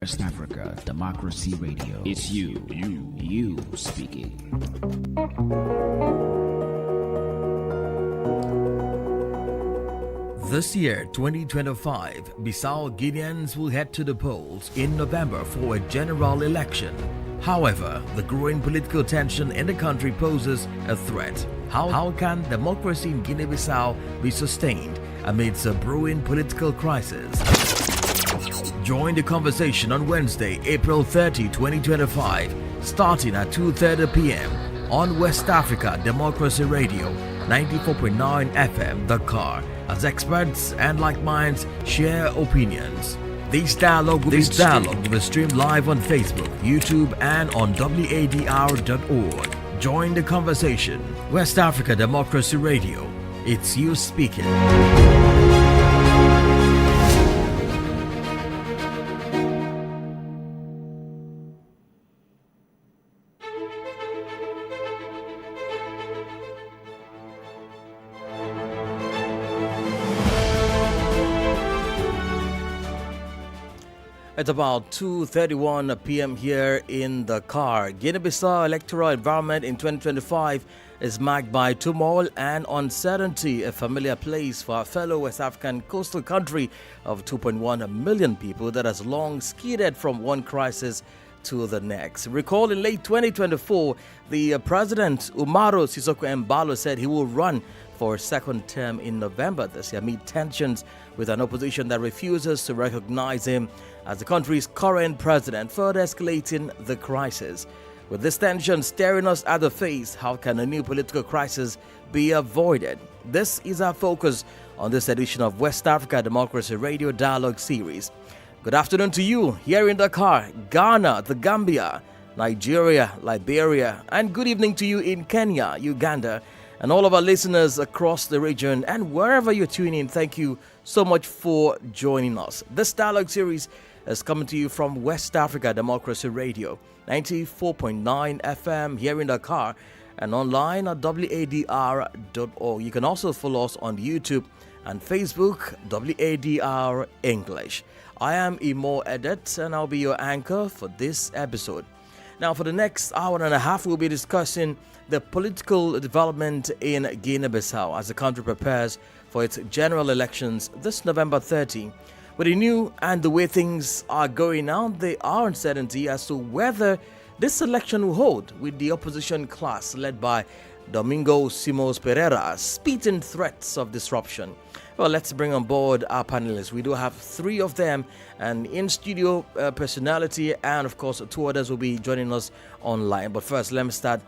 West Africa Democracy Radio. It's you speaking. This year, 2025, Bissau Guineans will head to the polls in November for a general election. However, the growing political tension in the country poses a threat. How can democracy in Guinea Bissau be sustained amidst a brewing political crisis? Join the conversation on Wednesday, April 30, 2025, starting at 2:30 p.m. on West Africa Democracy Radio, 94.9 FM, Dakar, as experts and like minds share opinions. This dialogue will be streamed live on Facebook, YouTube, and on wadr.org. Join the conversation. West Africa Democracy Radio. It's you speaking. It's about 2:31 p.m. here in Dakar. Guinea-Bissau electoral environment in 2025 is marked by turmoil and uncertainty, a familiar place for our fellow West African coastal country of 2.1 million people that has long skidded from one crisis to the next. Recall in late 2024, the President Umaru Sissoco Embalo said he will run for a second term in November this year amid tensions with an opposition that refuses to recognize him as the country's current president, further escalating the crisis. With this tension staring us at the face, how can a new political crisis be avoided? This is our focus on this edition of West Africa Democracy Radio Dialogue Series. Good afternoon to you here in Dakar, Ghana, the Gambia, Nigeria, Liberia, and good evening to you in Kenya, Uganda, and all of our listeners across the region and wherever you're tuning in. Thank you so much for joining us. This dialogue series is coming to you from West Africa Democracy Radio, 94.9 FM here in Dakar and online at wadr.org. You can also follow us on YouTube and Facebook, WADR English. I am Imo Edet and I'll be your anchor for this episode. Now, for the next hour and a half, we'll be discussing the political development in Guinea-Bissau as the country prepares for its general elections this November 30. With the new and the way things are going now, there are uncertainty as to whether this election will hold, with the opposition class led by Domingo Simões Pereira spitting threats of disruption. Well, let's bring on board our panelists. We do have three of them, an in-studio personality, and of course, two others will be joining us online. But first, let me start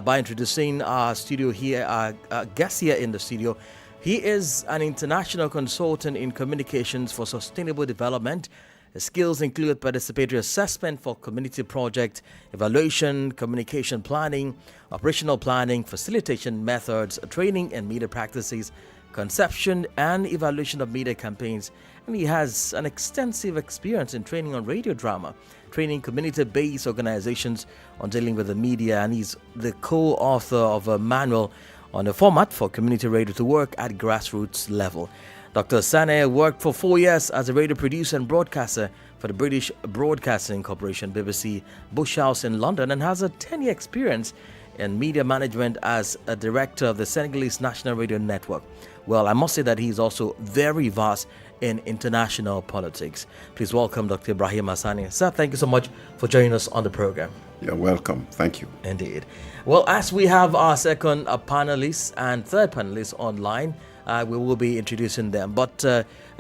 by introducing our studio here, our guest here in the studio. He is an international consultant in communications for sustainable development. His skills include participatory assessment for community project, evaluation, communication planning, operational planning, facilitation methods, training and media practices, conception and evaluation of media campaigns. And he has an extensive experience in training on radio drama, training community-based organizations on dealing with the media, and he's the co-author of a manual on the format for community radio to work at grassroots level. Dr. Sane worked for 4 years as a radio producer and broadcaster for the British Broadcasting Corporation, BBC Bush House in London, and has a 10-year experience in media management as a director of the Senegalese National Radio Network. Well, I must say that he's also very vast in international politics. Please welcome Dr. Ibrahim Hassani. Sir, thank you so much for joining us on the program. You're welcome. Thank you. Indeed. Well, as we have our second panelist and third panelist online, we will be introducing them. But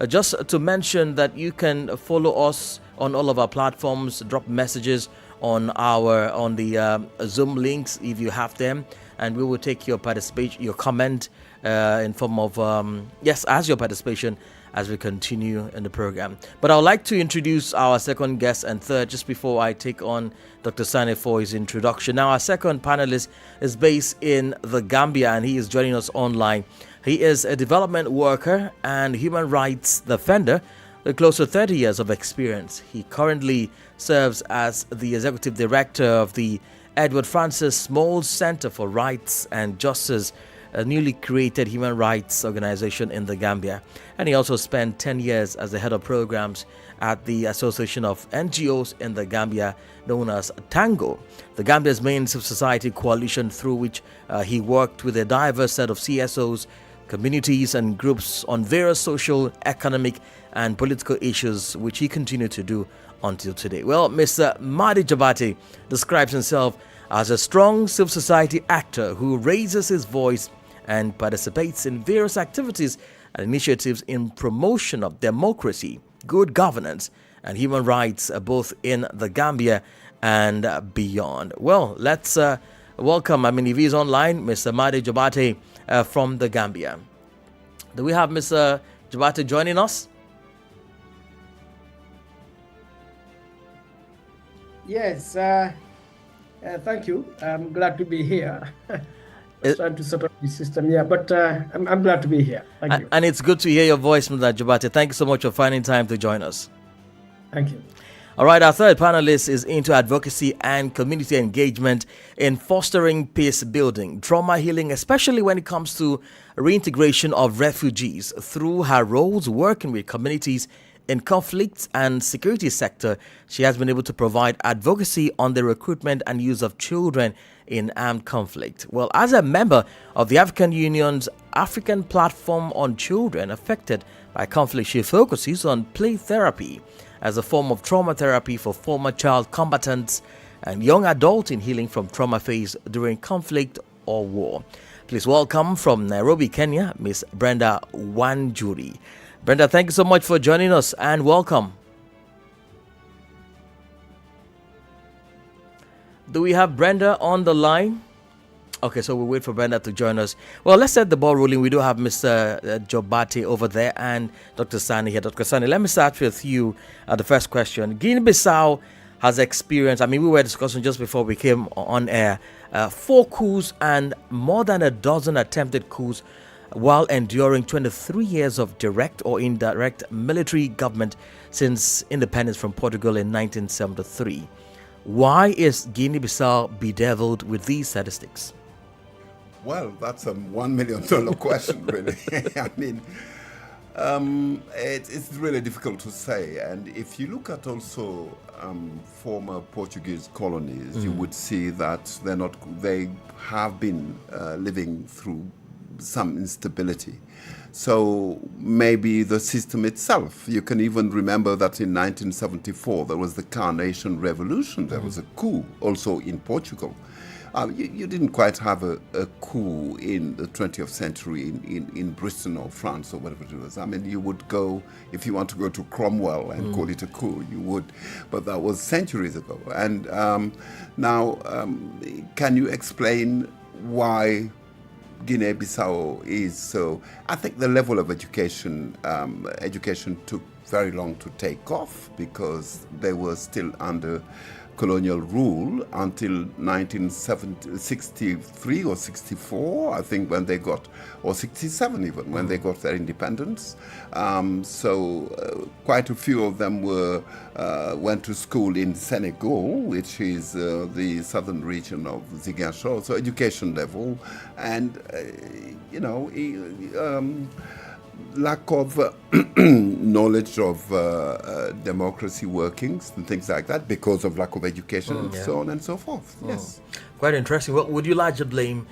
just to mention that you can follow us on all of our platforms, drop messages on the Zoom links if you have them, and we will take your participation, your comment in form of as your participation as we continue in the program. But I would like to introduce our second guest and third just before I take on Dr. Sane for his introduction. Now, our second panelist is based in the Gambia and he is joining us online. He is a development worker and human rights defender with close to 30 years of experience. He currently serves as the executive director of the Edward Francis Small Center for Rights and Justice, a newly created human rights organization in the Gambia. And he also spent 10 years as the head of programs at the Association of NGOs in the Gambia, known as Tango, the Gambia's main civil society coalition, through which he worked with a diverse set of CSOs, communities and groups on various social, economic and political issues, which he continued to do until today. Well, Mr. Madi Jabate describes himself as a strong civil society actor who raises his voice and participates in various activities and initiatives in promotion of democracy, good governance and human rights, both in the Gambia and beyond. Well, let's welcome, if he's online, Mr. Madi Jabate from the Gambia. Do we have Mr. Jabate joining us? Yes, thank you. I'm glad to be here. Trying to set up the system, but I'm glad to be here. Thank you. And it's good to hear your voice, Mr. Jabate. Thank you so much for finding time to join us. Thank you. All right, our third panelist is into advocacy and community engagement in fostering peace building, trauma healing, especially when it comes to reintegration of refugees. Through her roles working with communities in conflicts and security sector, she has been able to provide advocacy on the recruitment and use of children in armed conflict. Well, as a member of the African Union's African Platform on Children Affected by Conflict, she focuses on play therapy as a form of trauma therapy for former child combatants and young adults in healing from trauma faced during conflict or war. Please welcome from Nairobi, Kenya, Miss Brenda Wanjuri. Brenda, thank you so much for joining us and welcome. Do we have Brenda on the line? Okay, so we'll wait for Brenda to join us. Well, let's set the ball rolling. We do have Mr. Jobate over there and Dr. Sani here. Dr. Sani, let me start with you. The first question. Guinea Bissau has experienced, we were discussing just before we came on air, 4 coups and more than a dozen attempted coups while enduring 23 years of direct or indirect military government since independence from Portugal in 1973. Why is Guinea-Bissau bedeviled with these statistics? Well, that's a $1 million question, really. It's really difficult to say. And if you look at also former Portuguese colonies, you would see that they have been living through some instability. So maybe the system itself, you can even remember that in 1974 there was the Carnation Revolution, there was a coup also in Portugal. You didn't quite have a coup in the 20th century in Britain or France or whatever it was. You would go, if you want to go to Cromwell and call it a coup, you would. But that was centuries ago. And now, can you explain why Guinea-Bissau is so? I think the level of education took very long to take off because they were still under colonial rule until 1963 or 64, I think, when they got, or 67 even, when they got their independence. So quite a few of them went to school in Senegal, which is the southern region of Ziguinchor, so education level, and, lack of knowledge of democracy workings and things like that because of lack of education and so on and so forth. Yes. Quite interesting. Well, would you largely blame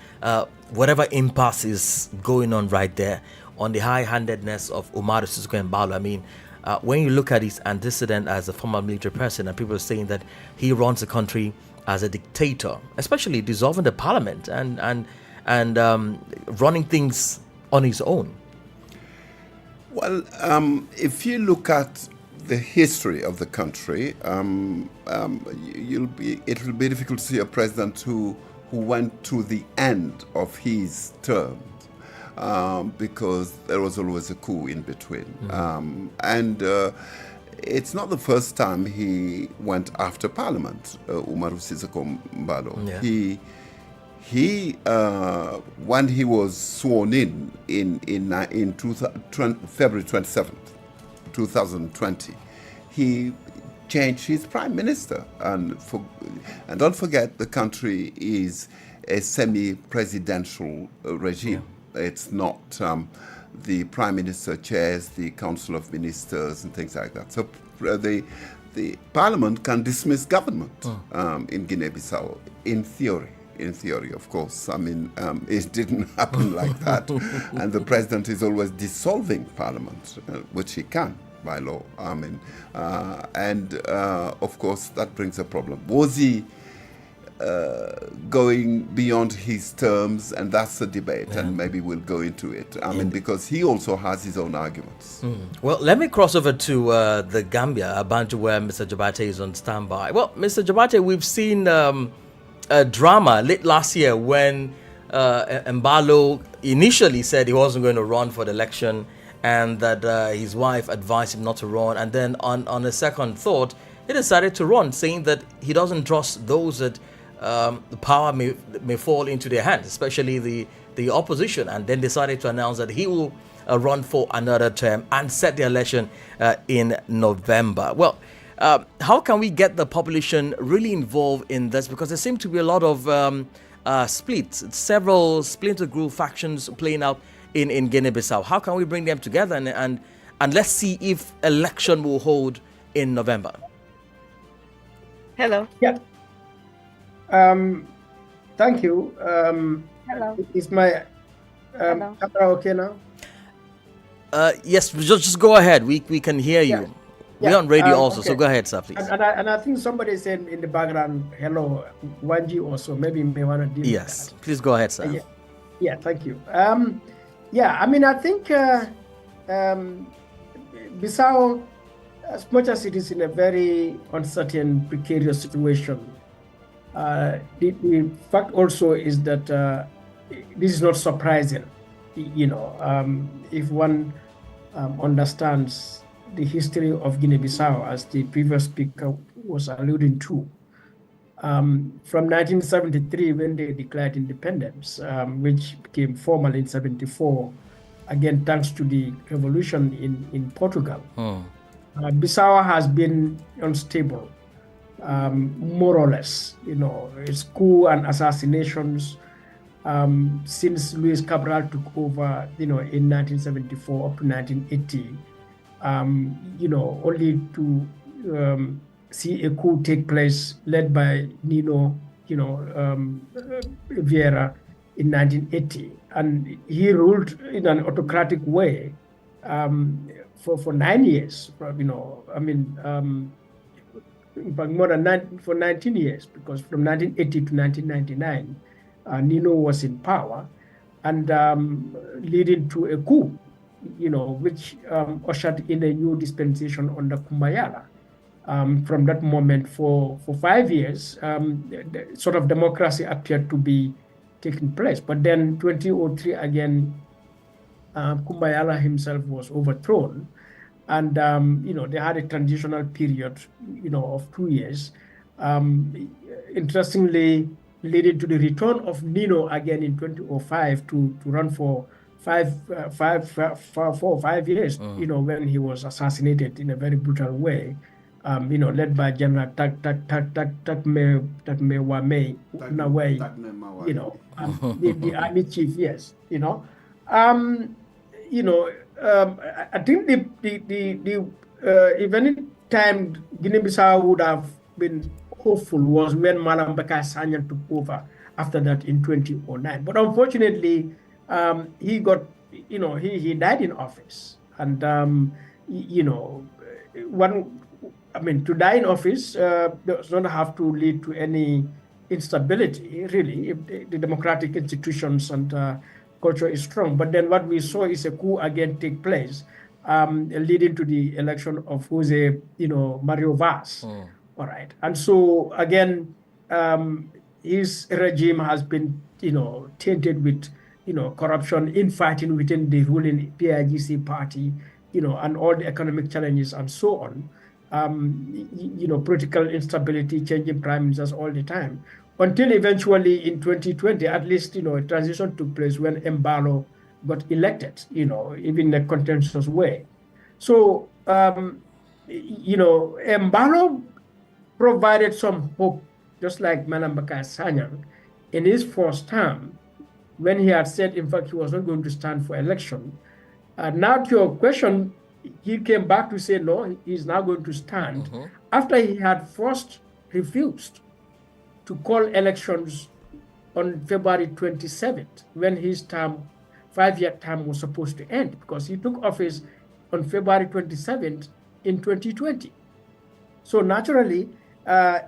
whatever impasse is going on right there on the high-handedness of Umaru Sissoco Embalo? When you look at his antecedent as a former military person, and people are saying that he runs the country as a dictator, especially dissolving the parliament and running things on his own. Well, if you look at the history of the country, it will be difficult to see a president who went to the end of his term because there was always a coup in between. And it's not the first time he went after Parliament, Umaru Sissoco Embalo. Yeah. He when he was sworn in February 27th, 2020, he changed his prime minister. And don't forget, the country is a semi-presidential regime. Yeah. It's not the prime minister chairs the council of ministers and things like that. So the parliament can dismiss government in Guinea-Bissau, in theory. In theory, of course. I mean, it didn't happen like that. And the president is always dissolving parliament, which he can by law. I mean, of course, that brings a problem. Was he going beyond his terms? And that's the debate, and maybe we'll go into it. I mean, because he also has his own arguments. Well, let me cross over to the Gambia, Bantu, where Mr. Jabate is on standby. Well, Mr. Jabate, we've seen a drama late last year when Mbalo initially said he wasn't going to run for the election, and that his wife advised him not to run. And then on a second thought, he decided to run, saying that he doesn't trust those that the power may fall into their hands, especially the opposition, and then decided to announce that he will run for another term and set the election in November. Well, how can we get the population really involved in this? Because there seem to be a lot of splits, several splinter group factions playing out in Guinea-Bissau. How can we bring them together and let's see if election will hold in November? Hello. Yeah. Thank you. Hello. Is my Hello. camera okay now? Yes, just go ahead. We can hear you. Yeah. We're on radio also, Okay. so go ahead, sir, please. And I think somebody said in the background, hello, Wanji also. Maybe you may want to deal with Yes, please go ahead, sir. that. Yeah, thank you. I mean, I think Bissau, as much as it is in a very uncertain, precarious situation, the fact also is that this is not surprising. You know, if one understands the history of Guinea-Bissau, as the previous speaker was alluding to, from 1973, when they declared independence, which became formal in 74, again thanks to the revolution in Portugal. Bissau has been unstable, more or less. You know, it's coup and assassinations since Luis Cabral took over, you know, in 1974 up to 1980. You know, only to see a coup take place led by Nino, you know, Vieira in 1980. And he ruled in an autocratic way for 9 years, you know, I mean, in fact, more than for 19 years, because from 1980 to 1999, Nino was in power, and leading to a coup, you know, which ushered in a new dispensation under Kumbayala. From that moment, for 5 years, sort of democracy appeared to be taking place. But then 2003 again, Kumbayala himself was overthrown, and you know, they had a transitional period, you know, of 2 years. Interestingly, leading to the return of Nino again in 2005 to run for 4 or 5 years, you know, when he was assassinated in a very brutal way, you know, led by General Takme Wame Naway, you know, the army chief, yes, you know. You know, I think if any time Guinea-Bissau would have been hopeful was when Malam Bakar Sanyang took over after that in 2009. But unfortunately, he got, you know, he died in office. And, you know, to die in office does not have to lead to any instability, really, if the democratic institutions and culture is strong. But then what we saw is a coup again take place, leading to the election of Jose, you know, Mario Vaz. All right. And so again, his regime has been, you know, tainted with, you know, corruption, infighting within the ruling PIGC party, you know, and all the economic challenges and so on. You know, political instability, changing prime ministers all the time, until eventually in 2020, at least, you know, a transition took place when Mbalo got elected, you know, even in a contentious way. So, you know, Mbalo provided some hope, just like Malam Bakar Sanyang, in his first term, when he had said, in fact, he was not going to stand for election. Now to your question, he came back to say no, he's now going to stand after he had first refused to call elections on February 27th, when his term, 5-year term, was supposed to end, because he took office on February 27th in 2020. So naturally,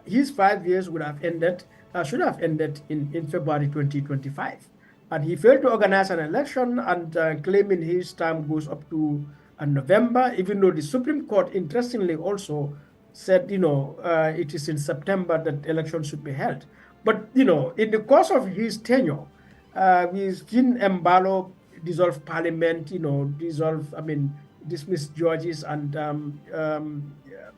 his 5 years would have ended, should have ended in February 2025. And he failed to organize an election, and claiming his term goes up to November, even though the Supreme Court, interestingly, also said, it is in September that elections should be held. But, in the course of his tenure, we've seen Embalo dissolve parliament, dismiss judges, and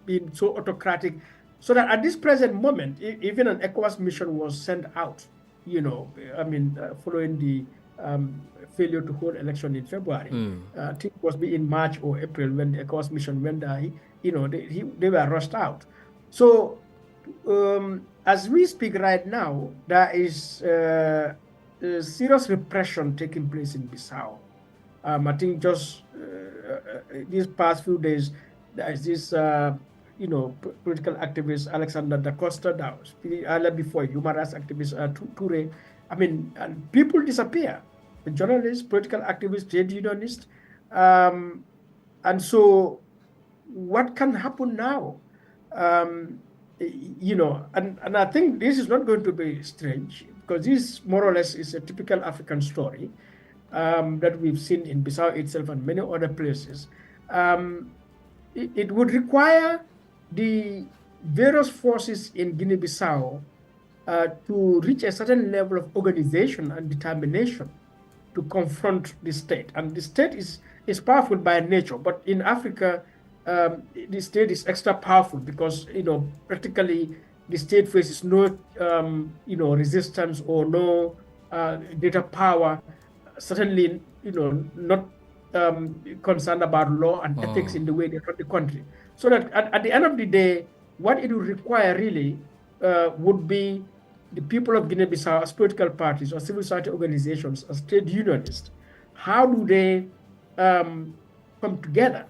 being so autocratic. So that at this present moment, even an Echawas mission was sent out, following the failure to hold election in February. I think it was in March or April when the Echawas mission went there, they were rushed out. So as we speak right now, there is serious repression taking place in Bissau. I think just these past few days, there is this political activist Alexander da Costa, that was earlier before, human rights activist Toure. And people disappear. The journalists, political activists, trade unionists. And so what can happen now? And I think this is not going to be strange, because this more or less is a typical African story that we've seen in Bissau itself and many other places. It would require the various forces in Guinea-Bissau to reach a certain level of organization and determination to confront the state. And the state is powerful by nature, but in Africa, the state is extra powerful because, practically the state faces no, resistance or no greater power, certainly, not concerned about law and ethics in the way they run the country. So that at the end of the day, what it would require really would be the people of Guinea-Bissau as political parties or civil society organizations, as trade unionists. How do they come together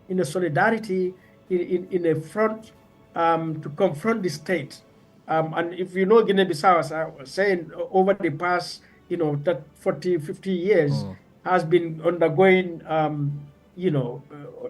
in a solidarity, in a front to confront the state? And if you know Guinea-Bissau, as I was saying, over the past, that 40, 50 years, has been undergoing,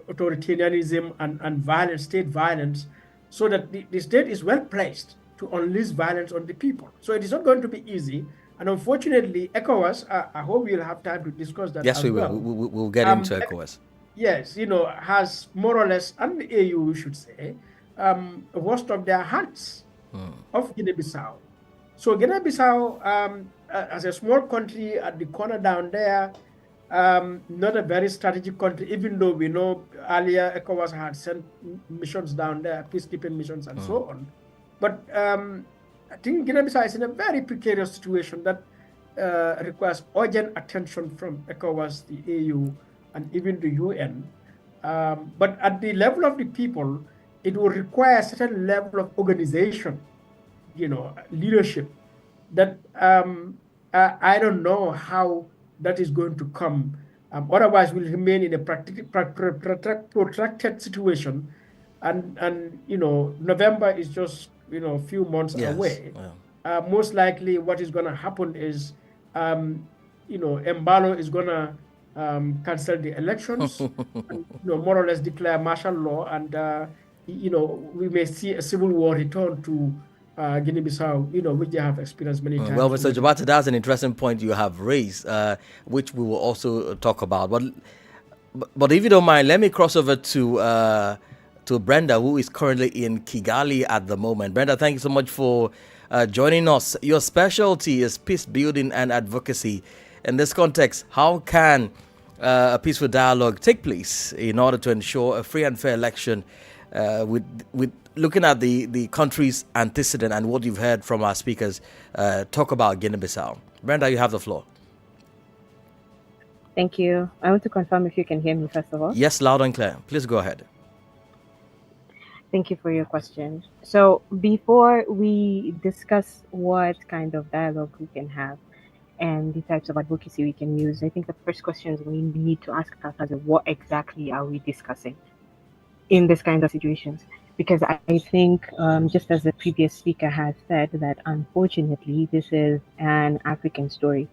authoritarianism and violence, state violence, so that the state is well placed to unleash violence on the people. So it is not going to be easy. And unfortunately, Echawas, I hope we'll have time to discuss that. Yes, we will. We'll get into Echawas. Yes, has more or less, and the AU, we should say, washed off their hands of Guinea-Bissau. So Guinea-Bissau, as a small country at the corner down there, not a very strategic country, even though we know earlier Echawas had sent missions down there, peacekeeping missions and so on. But I think Guinea-Bissau is in a very precarious situation that requires urgent attention from Echawas, the AU, and even the UN. But at the level of the people, it will require a certain level of organization, leadership, that I don't know how that is going to come. Otherwise, we'll remain in a protracted situation. And November is just, a few months away. Yeah. Most likely what is going to happen is, Embalo is going to cancel the elections, and, more or less declare martial law, and we may see a civil war return to Guinea-Bissau, which they have experienced many times. Well, Mr. Jabata, that's an interesting point you have raised, which we will also talk about. But if you don't mind, let me cross over to Brenda, who is currently in Kigali at the moment. Brenda, thank you so much for joining us. Your specialty is peace building and advocacy. In this context, how can a peaceful dialogue take place in order to ensure a free and fair election, with looking at the country's antecedent and what you've heard from our speakers talk about Guinea-Bissau? Brenda, you have the floor. Thank you. I want to confirm if you can hear me, first of all. Yes, loud and clear. Please go ahead. Thank you for your question. So before we discuss what kind of dialogue we can have, and the types of advocacy we can use, I think the first questions we need to ask ourselves is what exactly are we discussing in this kind of situations? Because I think, just as the previous speaker has said, that unfortunately this is an African story.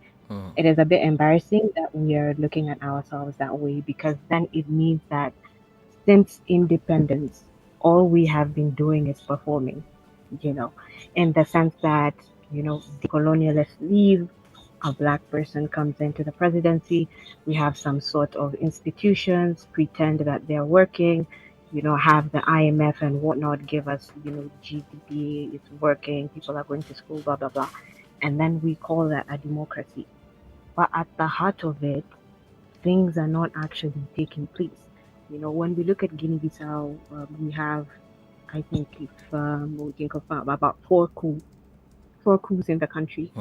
It is a bit embarrassing that we are looking at ourselves that way, because then it means that since independence, all we have been doing is performing, in the sense that, the colonialists leave, a black person comes into the presidency, we have some sort of institutions, pretend that they're working, have the IMF and whatnot give us, GDP is working, people are going to school, blah, blah, blah. And then we call that a democracy. But at the heart of it, things are not actually taking place. When we look at Guinea-Bissau, we have, I think, if we can confirm, about four coups in the country.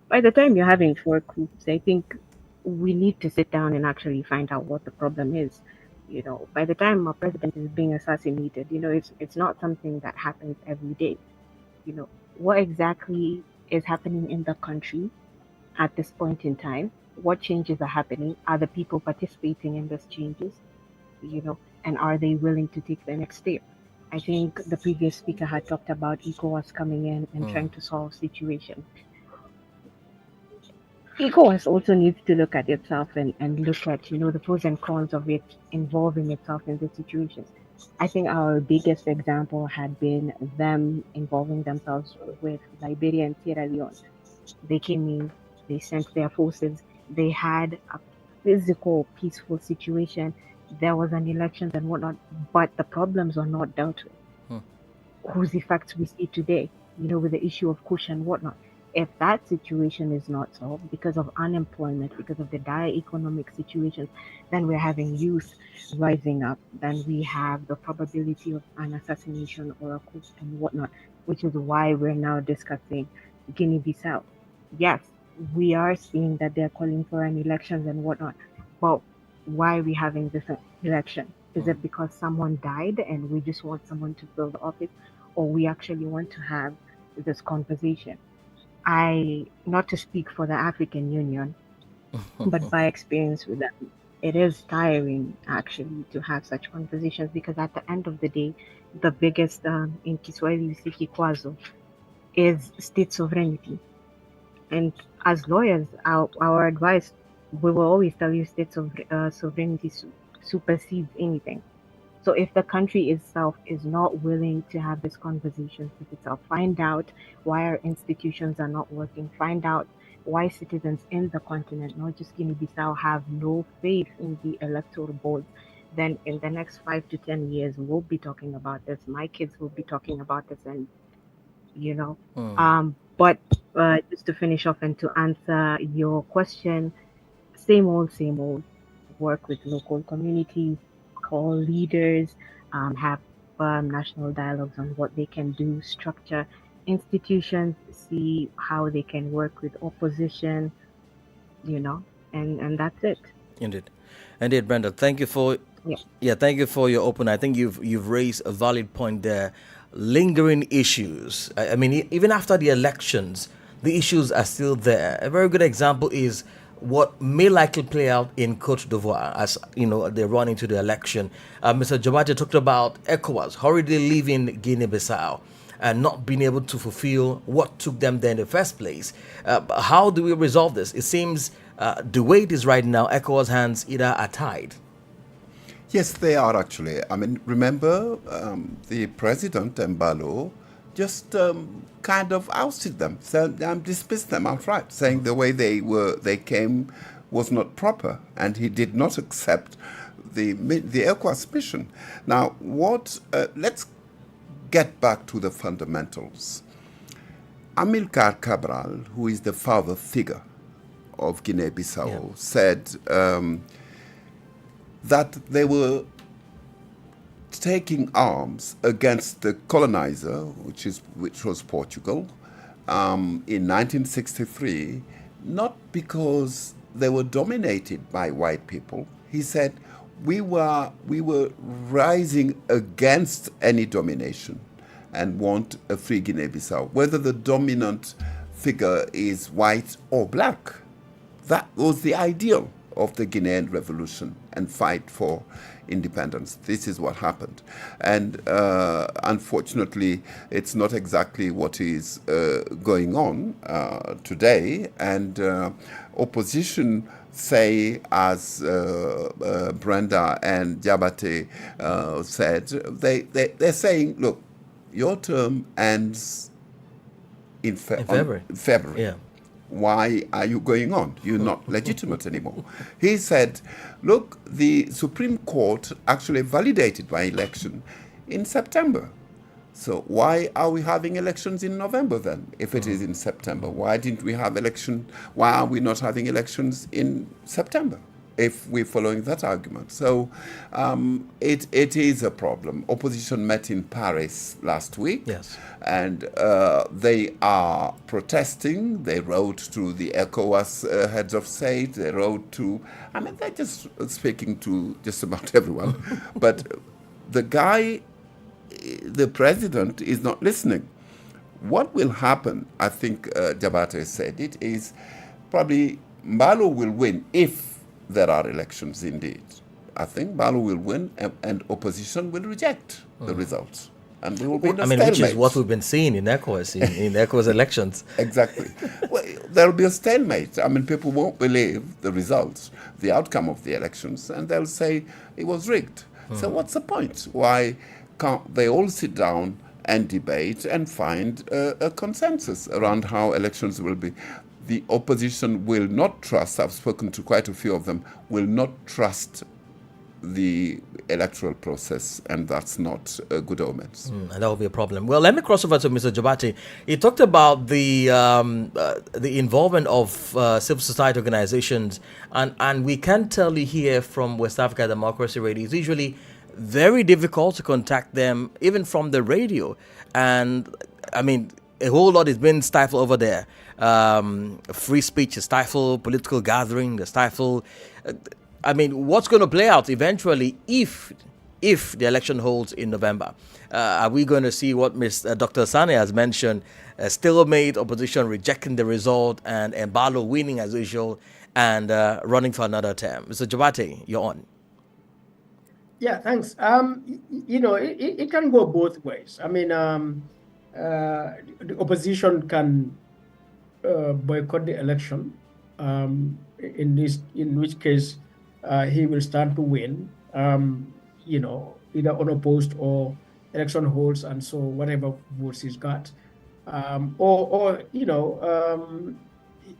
By the time you're having 4 coups, I think we need to sit down and actually find out what the problem is. By the time a president is being assassinated, it's not something that happens every day. What exactly is happening in the country at this point in time? What changes are happening? Are the people participating in those changes? And are they willing to take the next step? I think the previous speaker had talked about Echawas coming in and trying to solve situations. Echawas also needs to look at itself and look at, the pros and cons of it involving itself in these situations. I think our biggest example had been them involving themselves with Liberia and Sierra Leone. They came in, they sent their forces, they had a physical, peaceful situation. There was an election and whatnot, but the problems are not dealt with. Whose effects we see today, with the issue of Kush and whatnot. If that situation is not solved because of unemployment, because of the dire economic situations, then we're having youth rising up. Then we have the probability of an assassination or a coup and whatnot, which is why we're now discussing Guinea-Bissau. Yes, we are seeing that they're calling for an election and whatnot, but why are we having this election? Is it because someone died and we just want someone to fill the office, or we actually want to have this conversation? Not to speak for the African Union, but by experience with them, it is tiring actually to have such conversations, because at the end of the day, the biggest, in Kiswahili we say kikwazo, is state sovereignty. And as lawyers, our advice, we will always tell you state sovereignty supersedes anything. So if the country itself is not willing to have this conversation with itself, find out why our institutions are not working, find out why citizens in the continent, not just Guinea-Bissau, have no faith in the electoral board, then in the next 5 to 10 years, we'll be talking about this. My kids will be talking about this, and but just to finish off and to answer your question, same old, work with local communities, call leaders, have national dialogues on what they can do, structure institutions, see how they can work with opposition, and that's it. Indeed, Brenda. Thank you for thank you for your open. I think you've raised a valid point there. Lingering issues. I mean, even after the elections, the issues are still there. A very good example is what may likely play out in Côte d'Ivoire as they run into the election. Mr. Jabate talked about Echawas hurriedly leaving Guinea-Bissau and not being able to fulfill what took them there in the first place. How do we resolve this? It seems the way it is right now, Echawas' hands either are tied. Yes, they are actually. I mean, remember the president, Mbalo, just kind of ousted them, dismissed them outright, saying the way they came was not proper, and he did not accept the Echawas mission. Now, let's get back to the fundamentals. Amilcar Cabral, who is the father figure of Guinea-Bissau, said that they were taking arms against the colonizer, which was Portugal, in 1963, not because they were dominated by white people. He said we were rising against any domination and want a free Guinea-Bissau, whether the dominant figure is white or black. that was the ideal of the Guinean revolution and fight for independence. This is what happened. And unfortunately, it's not exactly what is going on today. And opposition say, as Brenda and Jabate said, they're saying, look, your term ends in February. Yeah. Why are you going on? You're not legitimate anymore. He said, look, the Supreme Court actually validated my election in September. So why are we having elections in November then, if it is in September? Why didn't we have election? Why are we not having elections in September, if we're following that argument? So it is a problem. Opposition met in Paris last week. Yes. And they are protesting. They wrote to the Echawas heads of state. They wrote to, they're just speaking to just about everyone. But the guy, the president, is not listening. What will happen, I think Jabate said it, is probably Mbalo will win if there are elections indeed. I think Mbalo will win and opposition will reject the results. And we will be in a stalemate. Which is what we've been seeing in Echawas, in Echawas elections. Exactly. Well, there will be a stalemate. People won't believe the results, the outcome of the elections, and they'll say it was rigged. So what's the point? Why can't they all sit down and debate and find a consensus around how elections will be? The opposition will not trust, I've spoken to quite a few of them, will not trust the electoral process, and that's not good omens. And that will be a problem. Well, let me cross over to Mr. Jabate. He talked about the involvement of civil society organizations, and we can tell you here from West Africa Democracy Radio, it's usually very difficult to contact them, even from the radio. And a whole lot is being stifled over there. Free speech is stifled, political gathering is stifled. What's going to play out eventually if the election holds in November? Are we going to see what Dr. Sane has mentioned, stalemate, opposition rejecting the result, and Mbalo winning as usual and running for another term? Mr. Jabate, you're on. Yeah, thanks. It can go both ways. The opposition can boycott the election, in which case he will stand to win, either unopposed or election holds, and so whatever votes he's got,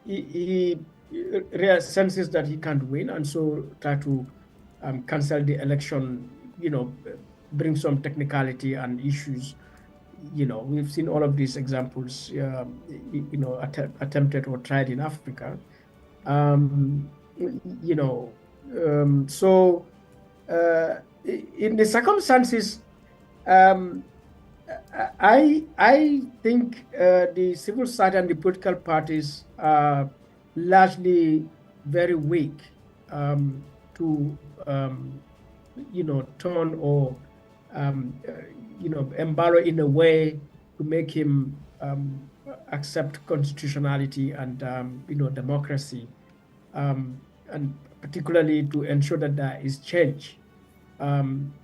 he senses that he can't win, and so try to cancel the election, bring some technicality and issues. We've seen all of these examples, attempted or tried in Africa. So in the circumstances, I think the civil society and the political parties are largely very weak to turn or Mbalo in a way to make him accept constitutionality and democracy, and particularly to ensure that there is change in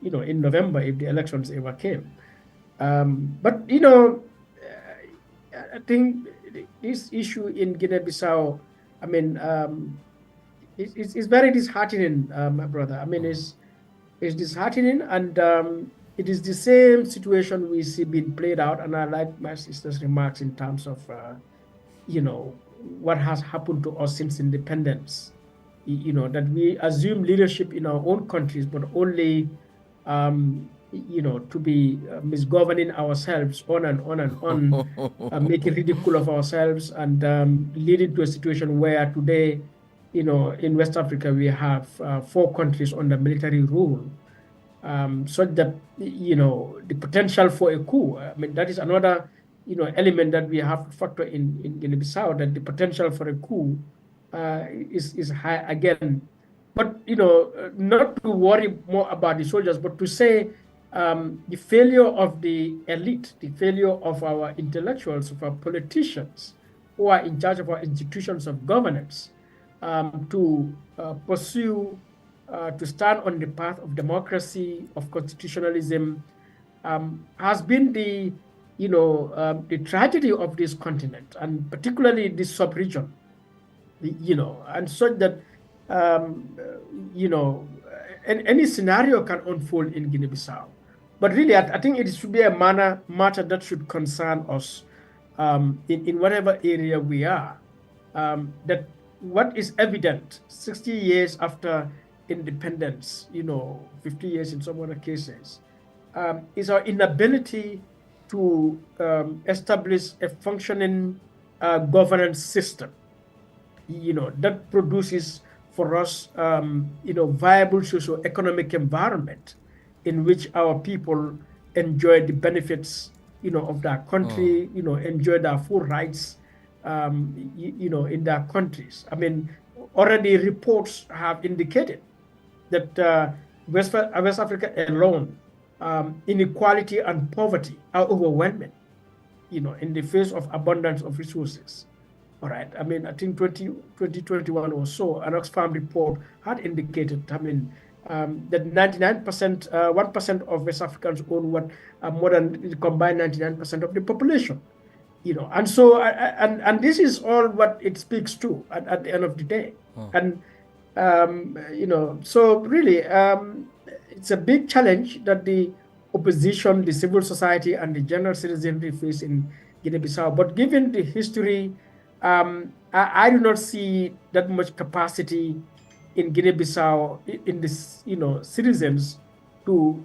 November if the elections ever came. But I think this issue in Guinea Bissau, it's very disheartening, my brother. It's disheartening, and it is the same situation we see being played out. And I like my sister's remarks in terms of, what has happened to us since independence. That we assume leadership in our own countries, but only, to be misgoverning ourselves on and on and on, making ridicule of ourselves, and leading to a situation where today, in West Africa, we have 4 countries under military rule, so that, the potential for a coup, that is another, element that we have to factor in Guinea-Bissau, that the potential for a coup is high again. But, not to worry more about the soldiers, but to say the failure of the elite, the failure of our intellectuals, of our politicians, who are in charge of our institutions of governance to pursue, to stand on the path of democracy, of constitutionalism, has been the tragedy of this continent, and particularly this sub-region, and such that any scenario can unfold in Guinea-Bissau. But really, I think it should be a matter that should concern us in whatever area we are. That what is evident 60 years after independence, 50 years in some other cases, is our inability to establish a functioning governance system, that produces for us, viable socio-economic environment in which our people enjoy the benefits, of their country, enjoy their full rights, in their countries. I mean, already reports have indicated that West Africa alone, inequality and poverty are overwhelming, in the face of abundance of resources. All right. I mean, I think 2021 or so, an Oxfam report had indicated, that 99%, 1% of West Africans own more than the combined 99% of the population. And so, and this is all what it speaks to at the end of the day. And, so really, it's a big challenge that the opposition, the civil society, and the general citizenry face in Guinea-Bissau. But given the history, I do not see that much capacity in Guinea-Bissau in this, citizens to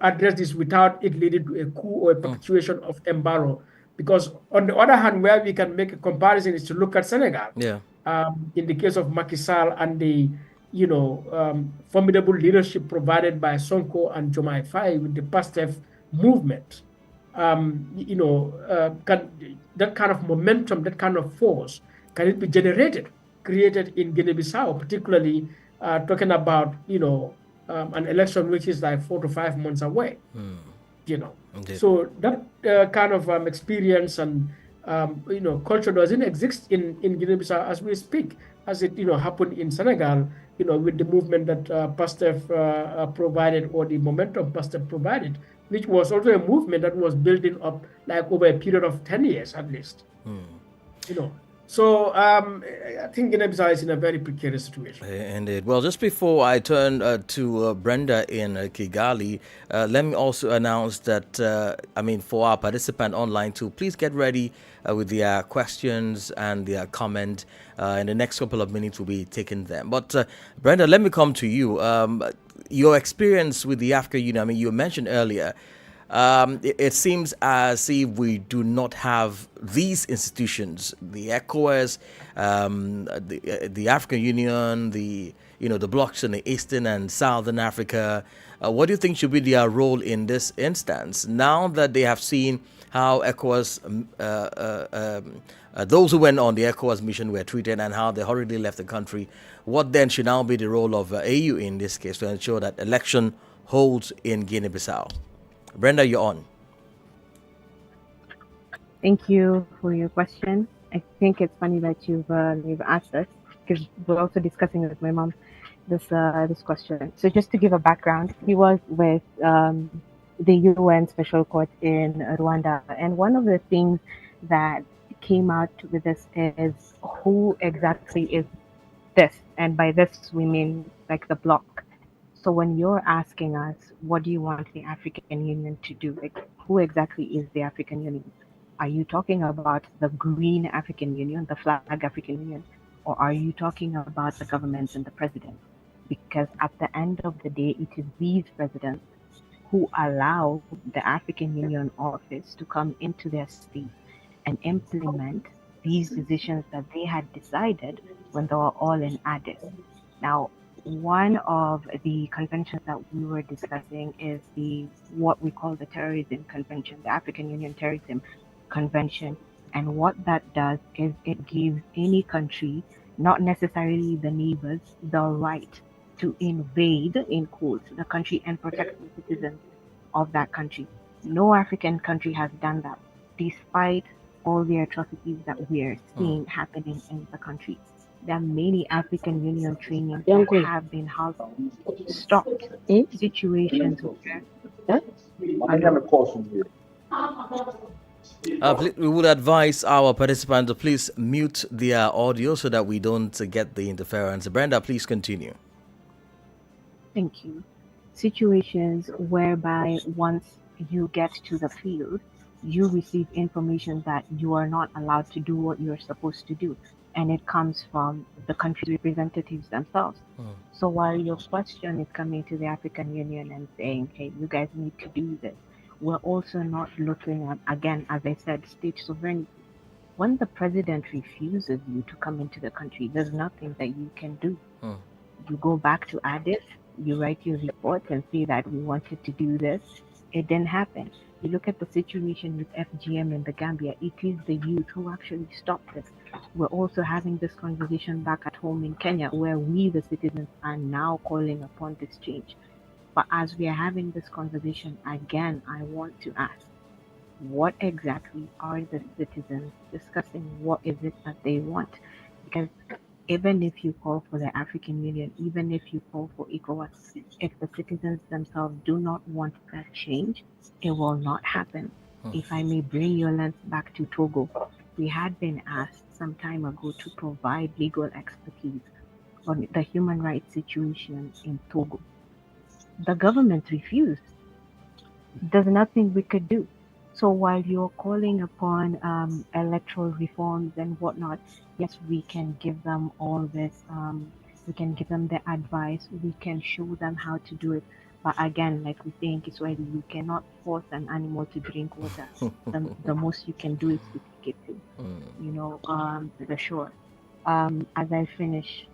address this without it leading to a coup or a perpetuation of embargo. Because on the other hand, where we can make a comparison is to look at Senegal. Yeah. In the case of Macky Sall and the formidable leadership provided by Sonko and Diomaye Faye with the Pastef movement. Can that kind of momentum, that kind of force, can it be created in Guinea-Bissau, particularly talking about, an election which is like 4 to 5 months away, Indeed. So that kind of experience and, culture doesn't exist in Guinea-Bissau as we speak, as it, happened in Senegal, with the movement that Pastef provided, or the momentum Pastef provided, which was also a movement that was building up like over a period of 10 years at least. So I think Guinea-Bissau is in a very precarious situation. Indeed. Well, just before I turn to Brenda in Kigali, let me also announce that, for our participant online too, please get ready with their questions and their comment. In the next couple of minutes, we'll be taking them. But Brenda, let me come to you. Your experience with the African Union, you mentioned earlier, it seems as if we do not have these institutions, the Echawas, the African Union, the blocs in the Eastern and Southern Africa. What do you think should be their role in this instance? Now that they have seen how Echawas, those who went on the Echawas mission were treated and how they hurriedly left the country, what then should now be the role of AU in this case to ensure that election holds in Guinea-Bissau? Brenda, you're on. Thank you for your question. I think it's funny that you've asked us, because we're also discussing with my mom this question. So just to give a background, he was with the UN Special Court in Rwanda, and one of the things that came out with this is who exactly is this, and by this we mean like the bloc. So when you're asking us, what do you want the African Union to do? Like, who exactly is the African Union? Are you talking about the green African Union, the flag African Union? Or are you talking about the governments and the president? Because at the end of the day, it is these presidents who allow the African Union office to come into their state and implement these decisions that they had decided when they were all in Addis. Now, one of the conventions that we were discussing is what we call the Terrorism Convention, the African Union Terrorism Convention. And what that does is it gives any country, not necessarily the neighbors, the right to invade, in quotes, the country and protect the citizens of that country. No African country has done that, despite all the atrocities that we're seeing happening in the country. There are many African Union trainings that have been stopped. Situations where We would advise our participants to please mute their audio so that we don't get the interference. Brenda, please continue. Thank you. Situations whereby once you get to the field, you receive information that you are not allowed to do what you're supposed to do. And it comes from the country's representatives themselves. So while your question is coming to the African Union and saying, hey, you guys need to do this, we're also not looking at, again, as I said, state sovereignty. When the president refuses you to come into the country, there's nothing that you can do. You go back to Addis, you write your report and say that we wanted to do this. It didn't happen. You look at the situation with FGM in the Gambia, it is the youth who actually stopped this. We're also having this conversation back at home in Kenya, where we, the citizens, are now calling upon this change. But as we are having this conversation, again, I want to ask, what exactly are the citizens discussing? What is it that they want? Because even if you call for the African Union, even if you call for Echawas, if the citizens themselves do not want that change, it will not happen. If I may bring your lens back to Togo, we had been asked some time ago to provide legal expertise on the human rights situation in Togo. The government refused. There's nothing we could do. So while you're calling upon electoral reforms and whatnot, yes, we can give them all this, we can give them the advice, we can show them how to do it. But again, like we say in Kiswahili, you cannot force an animal to drink water. The most you can do is to take it to, the shore. As I finish,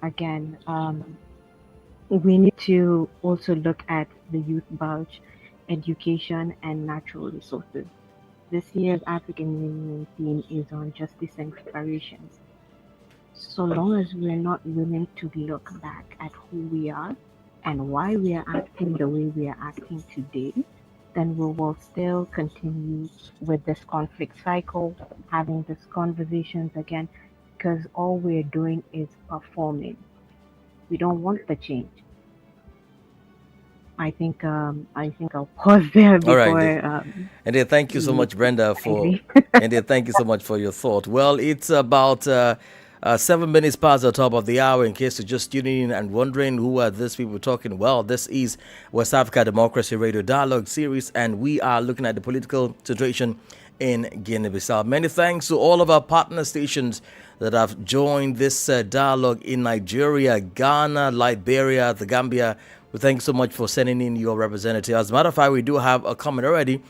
again, we need to also look at the youth bulge, education, and natural resources. This year's African Union theme is on justice and reparations. So long as we're not willing to look back at who we are and why we are acting the way we are acting today, then we will still continue with this conflict cycle, having these conversations again, because all we're doing is performing. We don't want the change. I think I'll pause there before. All right. And thank you so much, Brenda, thank you so much for your thought. Well, it's about 7 minutes past the top of the hour. In case you're just tuning in and wondering who are these people talking, well, this is West Africa Democracy Radio Dialogue Series, and we are looking at the political situation in Guinea Bissau. Many thanks to all of our partner stations that have joined this dialogue in Nigeria, Ghana, Liberia, the Gambia. We thank you so much for sending in your representative. As a matter of fact, we do have a comment already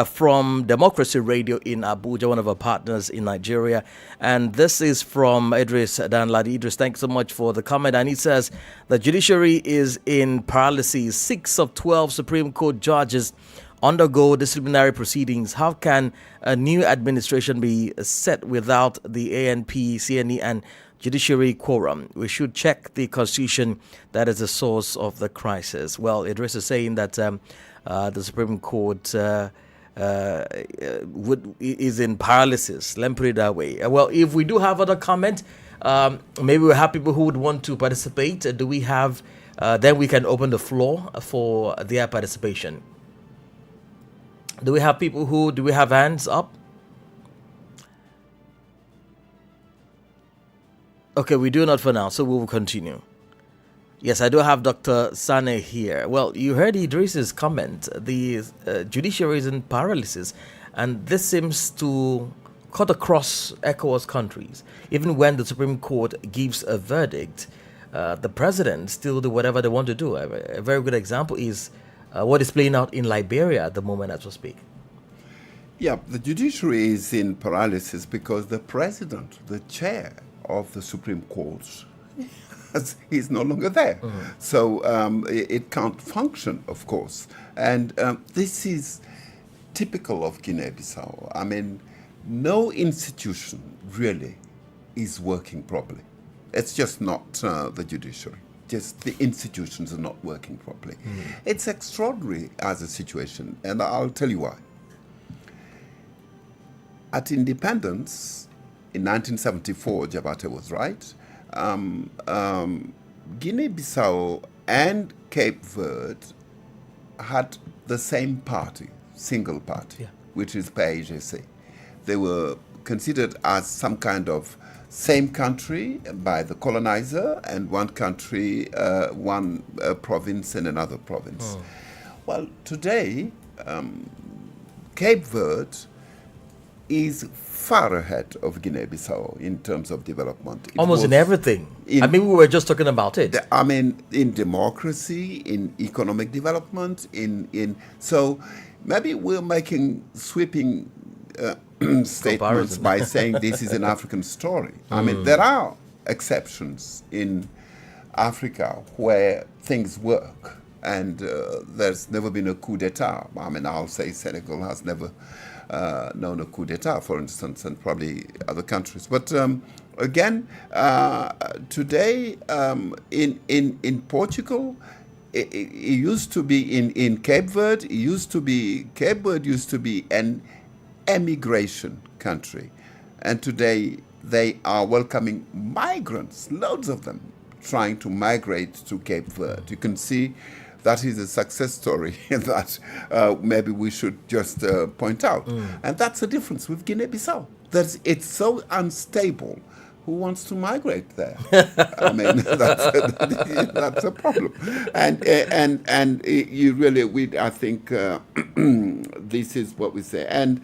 from Democracy Radio in Abuja, one of our partners in Nigeria. And this is from Idris Danladi. Idris, thanks so much for the comment. And he says, the judiciary is in paralysis. 6 of 12 Supreme Court judges undergo disciplinary proceedings. How can a new administration be set without the ANP, CNE, and judiciary quorum? We should check the constitution. That is the source of the crisis. Well, Idris is saying that the Supreme Court is in paralysis. Let me put it that way. Well, if we do have other comment, maybe we have people who would want to participate. Do we have? Then we can open the floor for their participation. Do we have people who? Do we have hands up? Okay, we do not for now, so we will continue. Yes, I do have Dr. Sane here. Well, you heard Idris's comment. The judiciary is in paralysis, and this seems to cut across Echawas countries. Even when the Supreme Court gives a verdict, the president still do whatever they want to do. A very good example is what is playing out in Liberia at the moment as we speak. Yeah, the judiciary is in paralysis because the president, the chair of the Supreme Court, he's no longer there. So it can't function, of course. And this is typical of Guinea-Bissau. I mean, no institution really is working properly. It's just not the judiciary. Just the institutions are not working properly. It's extraordinary as a situation, and I'll tell you why. at independence in 1974, Jabate was right. Guinea-Bissau and Cape Verde had the same party, single party, which is PAIGC. They were considered as some kind of same country by the colonizer, and one country, one province and another province. Well, today, Cape Verde is far ahead of Guinea-Bissau in terms of development. Almost in everything. I mean, we were just talking about it. In democracy, in economic development, so maybe we're making sweeping statements by saying this is an African story. I mean, there are exceptions in Africa where things work, and there's never been a coup d'etat. I mean, I'll say Senegal has never known a coup d'etat, for instance, and probably other countries. But again, today in Portugal, it used to be in Cape Verde. Cape Verde used to be an emigration country, and today they are welcoming migrants, loads of them, trying to migrate to Cape Verde. You can see that is a success story that maybe we should just point out. And that's the difference with Guinea-Bissau. It's so unstable. Who wants to migrate there? I mean, that's a problem. And you really, I think this is what we say. And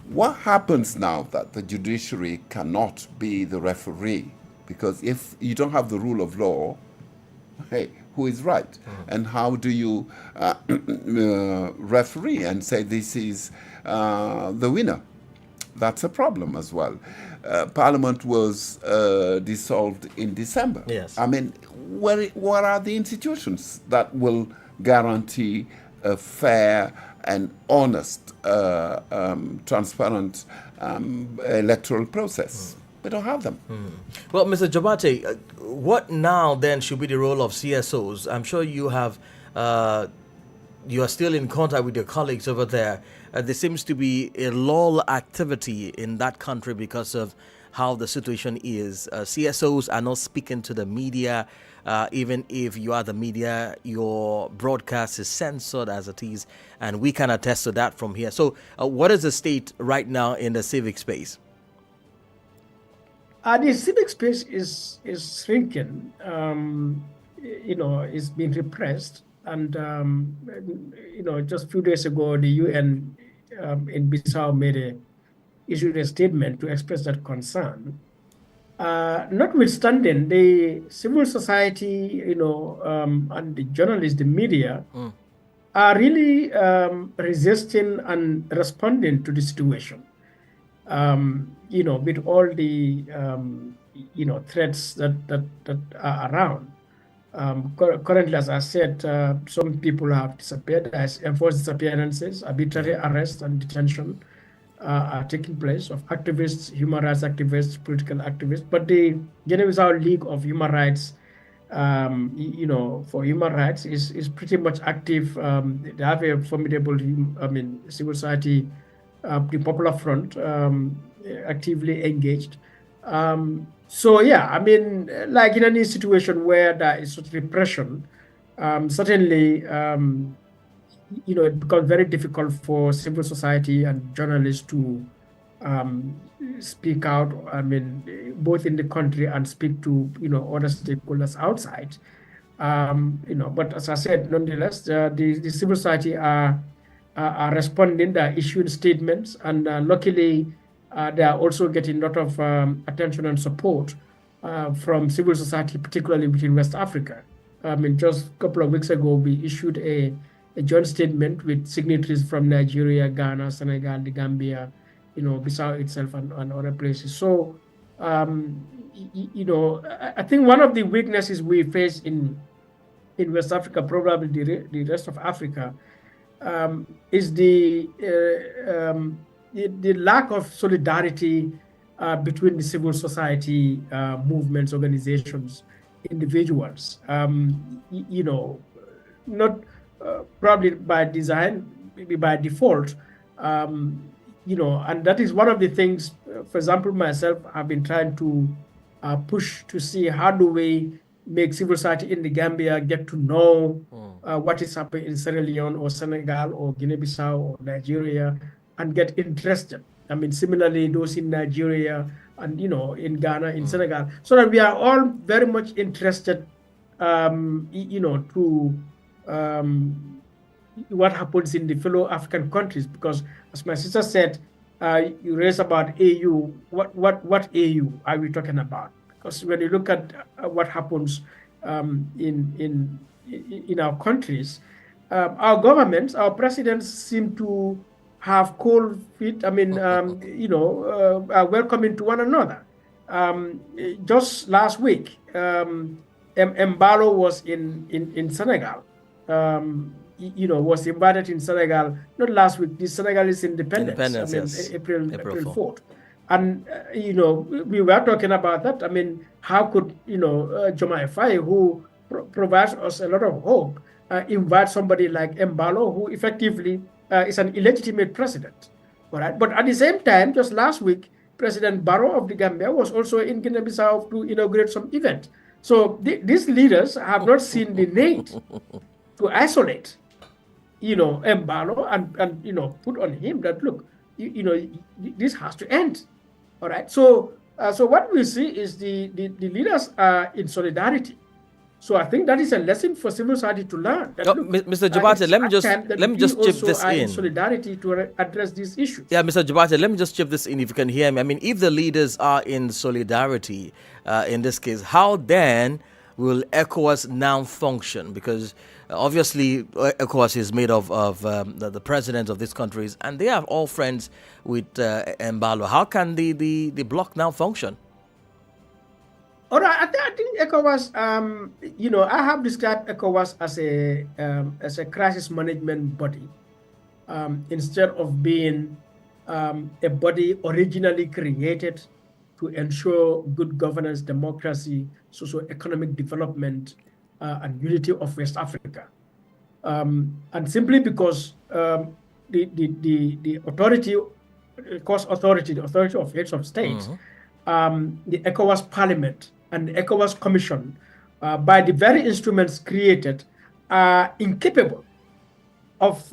what happens now that the judiciary cannot be the referee? Because if you don't have the rule of law, hey, who is right? And how do you referee and say this is the winner? That's a problem as well. Parliament was dissolved in December. Yes. I mean, what are the institutions that will guarantee a fair and honest, transparent electoral process? We don't have them. Well, Mr. Jabate, what now then should be the role of CSOs? I'm sure you have, you are still in contact with your colleagues over there. There seems to be a lull activity in that country because of how the situation is. CSOs are not speaking to the media. Even if you are the media, your broadcast is censored as it is, and we can attest to that from here. So what is the state right now in the civic space? The civic space is shrinking. It's been repressed. And, just a few days ago, the UN in Bissau issued a statement to express that concern. Notwithstanding, the civil society, and the journalists, the media, are really resisting and responding to the situation. With all the, threats that are around. Currently, as I said, some people have disappeared. Enforced disappearances, arbitrary arrest and detention are taking place of activists, human rights activists, political activists. But the Guinea-Bissau League of Human Rights, for human rights is pretty much active. They have a formidable, civil society, the Popular Front, actively engaged. Like in any situation where there is such repression, certainly, it becomes very difficult for civil society and journalists to speak out, both in the country and speak to, other stakeholders outside. But as I said, nonetheless, the civil society are responding, they're issuing statements, and luckily, they are also getting a lot of attention and support from civil society, particularly within West Africa. Just a couple of weeks ago, we issued a joint statement with signatories from Nigeria, Ghana, Senegal, the Gambia, Bissau itself, and other places. So, I think one of the weaknesses we face in West Africa, probably the rest of Africa, is the lack of solidarity between the civil society movements, organizations, individuals. Not probably by design, maybe by default. and that is one of the things, for example, myself, I've been trying to push to see how do we make civil society in the Gambia get to know what is happening in Sierra Leone or Senegal or Guinea-Bissau or Nigeria and get interested. I mean, similarly, those in Nigeria and, in Ghana, in Senegal, so that we are all very much interested, to what happens in the fellow African countries. Because, as my sister said, you raised about AU. What AU are we talking about? Because when you look at what happens in our countries, our governments, our presidents seem to have cold feet. I mean, are welcoming to one another. Just last week, Mbalo was in Senegal. Was invited in Senegal, not last week, the Senegalese independence, yes. April 4th. And, we were talking about that. I mean, how could, Jomai Faye, who provides us a lot of hope, invite somebody like Mbalo, who effectively is an illegitimate president. All right. But at the same time, just last week, President Barrow of the Gambia was also in Guinea-Bissau to inaugurate some event. So these leaders have not seen the need to isolate, Mbalo and put on him that, look, this has to end. All right. So what we see is the leaders are in solidarity. So I think that is a lesson for civil society to learn. That, look, Mr. Jabate, let me just chip this in. Solidarity to address these issues. Yeah, Mr. Jabate, let me just chip this in if you can hear me. I mean, if the leaders are in solidarity, in this case, how then will Echawas now function? Because obviously Echawas is made of the presidents of these countries, and they are all friends with Mbalo. How can the bloc now function? All right, I think Echawas, I have described Echawas as a crisis management body, instead of being a body originally created to ensure good governance, democracy, socio-economic development, and unity of West Africa. And simply because the authority, the authority of heads of states, the Echawas Parliament and the Echawas Commission, by the very instruments created, are incapable of,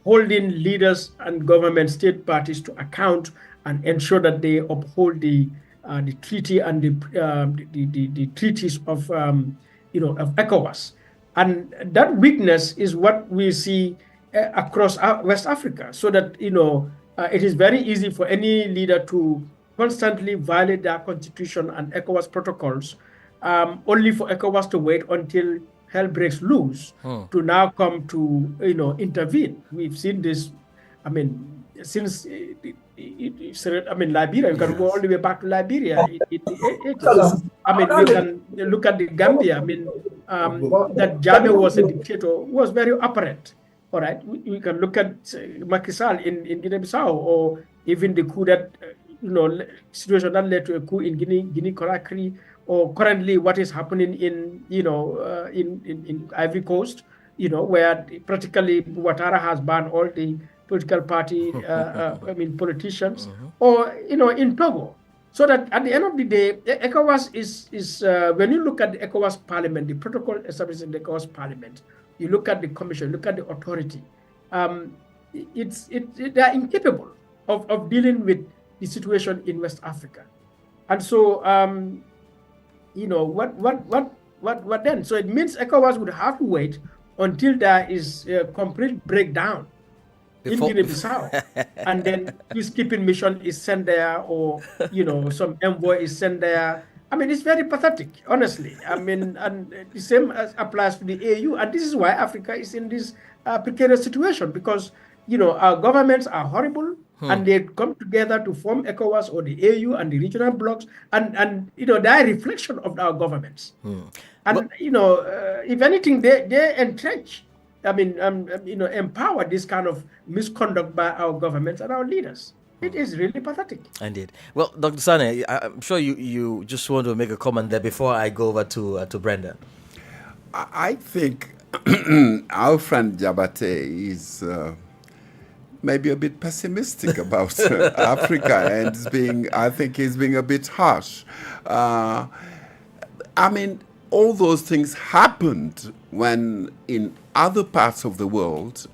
holding leaders and government state parties to account and ensure that they uphold the treaty and the treaties of Echawas. And that weakness is what we see across West Africa, so that it is very easy for any leader to constantly violate their constitution and Echawas protocols, only for Echawas to wait until hell breaks loose to now come to intervene. We've seen this. I mean, since Liberia, you can go all the way back to Liberia. We can look at the Gambia. I mean, that Jammeh was a dictator was very apparent. All right, we can look at Macky Sall in Guinea-Bissau, or even the coup that situation that led to a coup in Guinea-Conakry, or currently what is happening in Ivory Coast, where practically Ouattara has banned all the political party, politicians, or in Togo. So that at the end of the day, ECOWAS is when you look at the ECOWAS Parliament, the protocol established in the ECOWAS Parliament, you look at the commission, look at the authority, they are incapable of dealing with the situation in West Africa. And so, what then? So it means ECOWAS would have to wait until there is a complete breakdown in Guinea-Bissau, and then peacekeeping mission is sent there, or some envoy is sent there. I mean, it's very pathetic, honestly. I mean, and the same applies to the AU, and this is why Africa is in this precarious situation, because our governments are horrible, and they come together to form ECOWAS or the AU and the regional blocs, and they are a reflection of our governments. And if anything, they entrench. I mean, empower this kind of misconduct by our governments and our leaders. It is really pathetic. Indeed. Well, Dr. Sane, I'm sure you just want to make a comment there before I go over to Brenda. I think our friend Jabate is maybe a bit pessimistic about Africa, and I think he's being a bit harsh. I mean, all those things happened when in other parts of the world,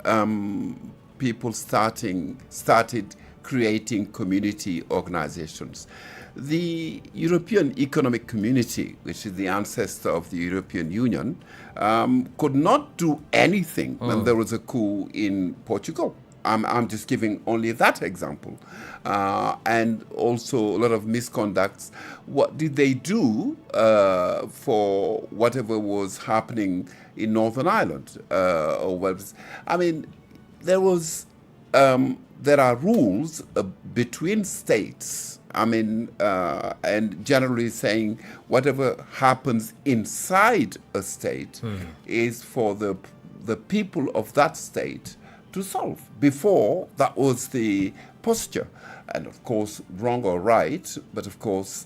people started creating community organizations. The European Economic Community, which is the ancestor of the European Union, could not do anything when there was a coup in Portugal. I'm just giving only that example. And also a lot of misconducts. What did they do for whatever was happening in Northern Ireland? I mean, there are rules between states. I mean, and generally saying whatever happens inside a state is for the people of that state to solve. Before, that was the posture. And of course, wrong or right, but of course,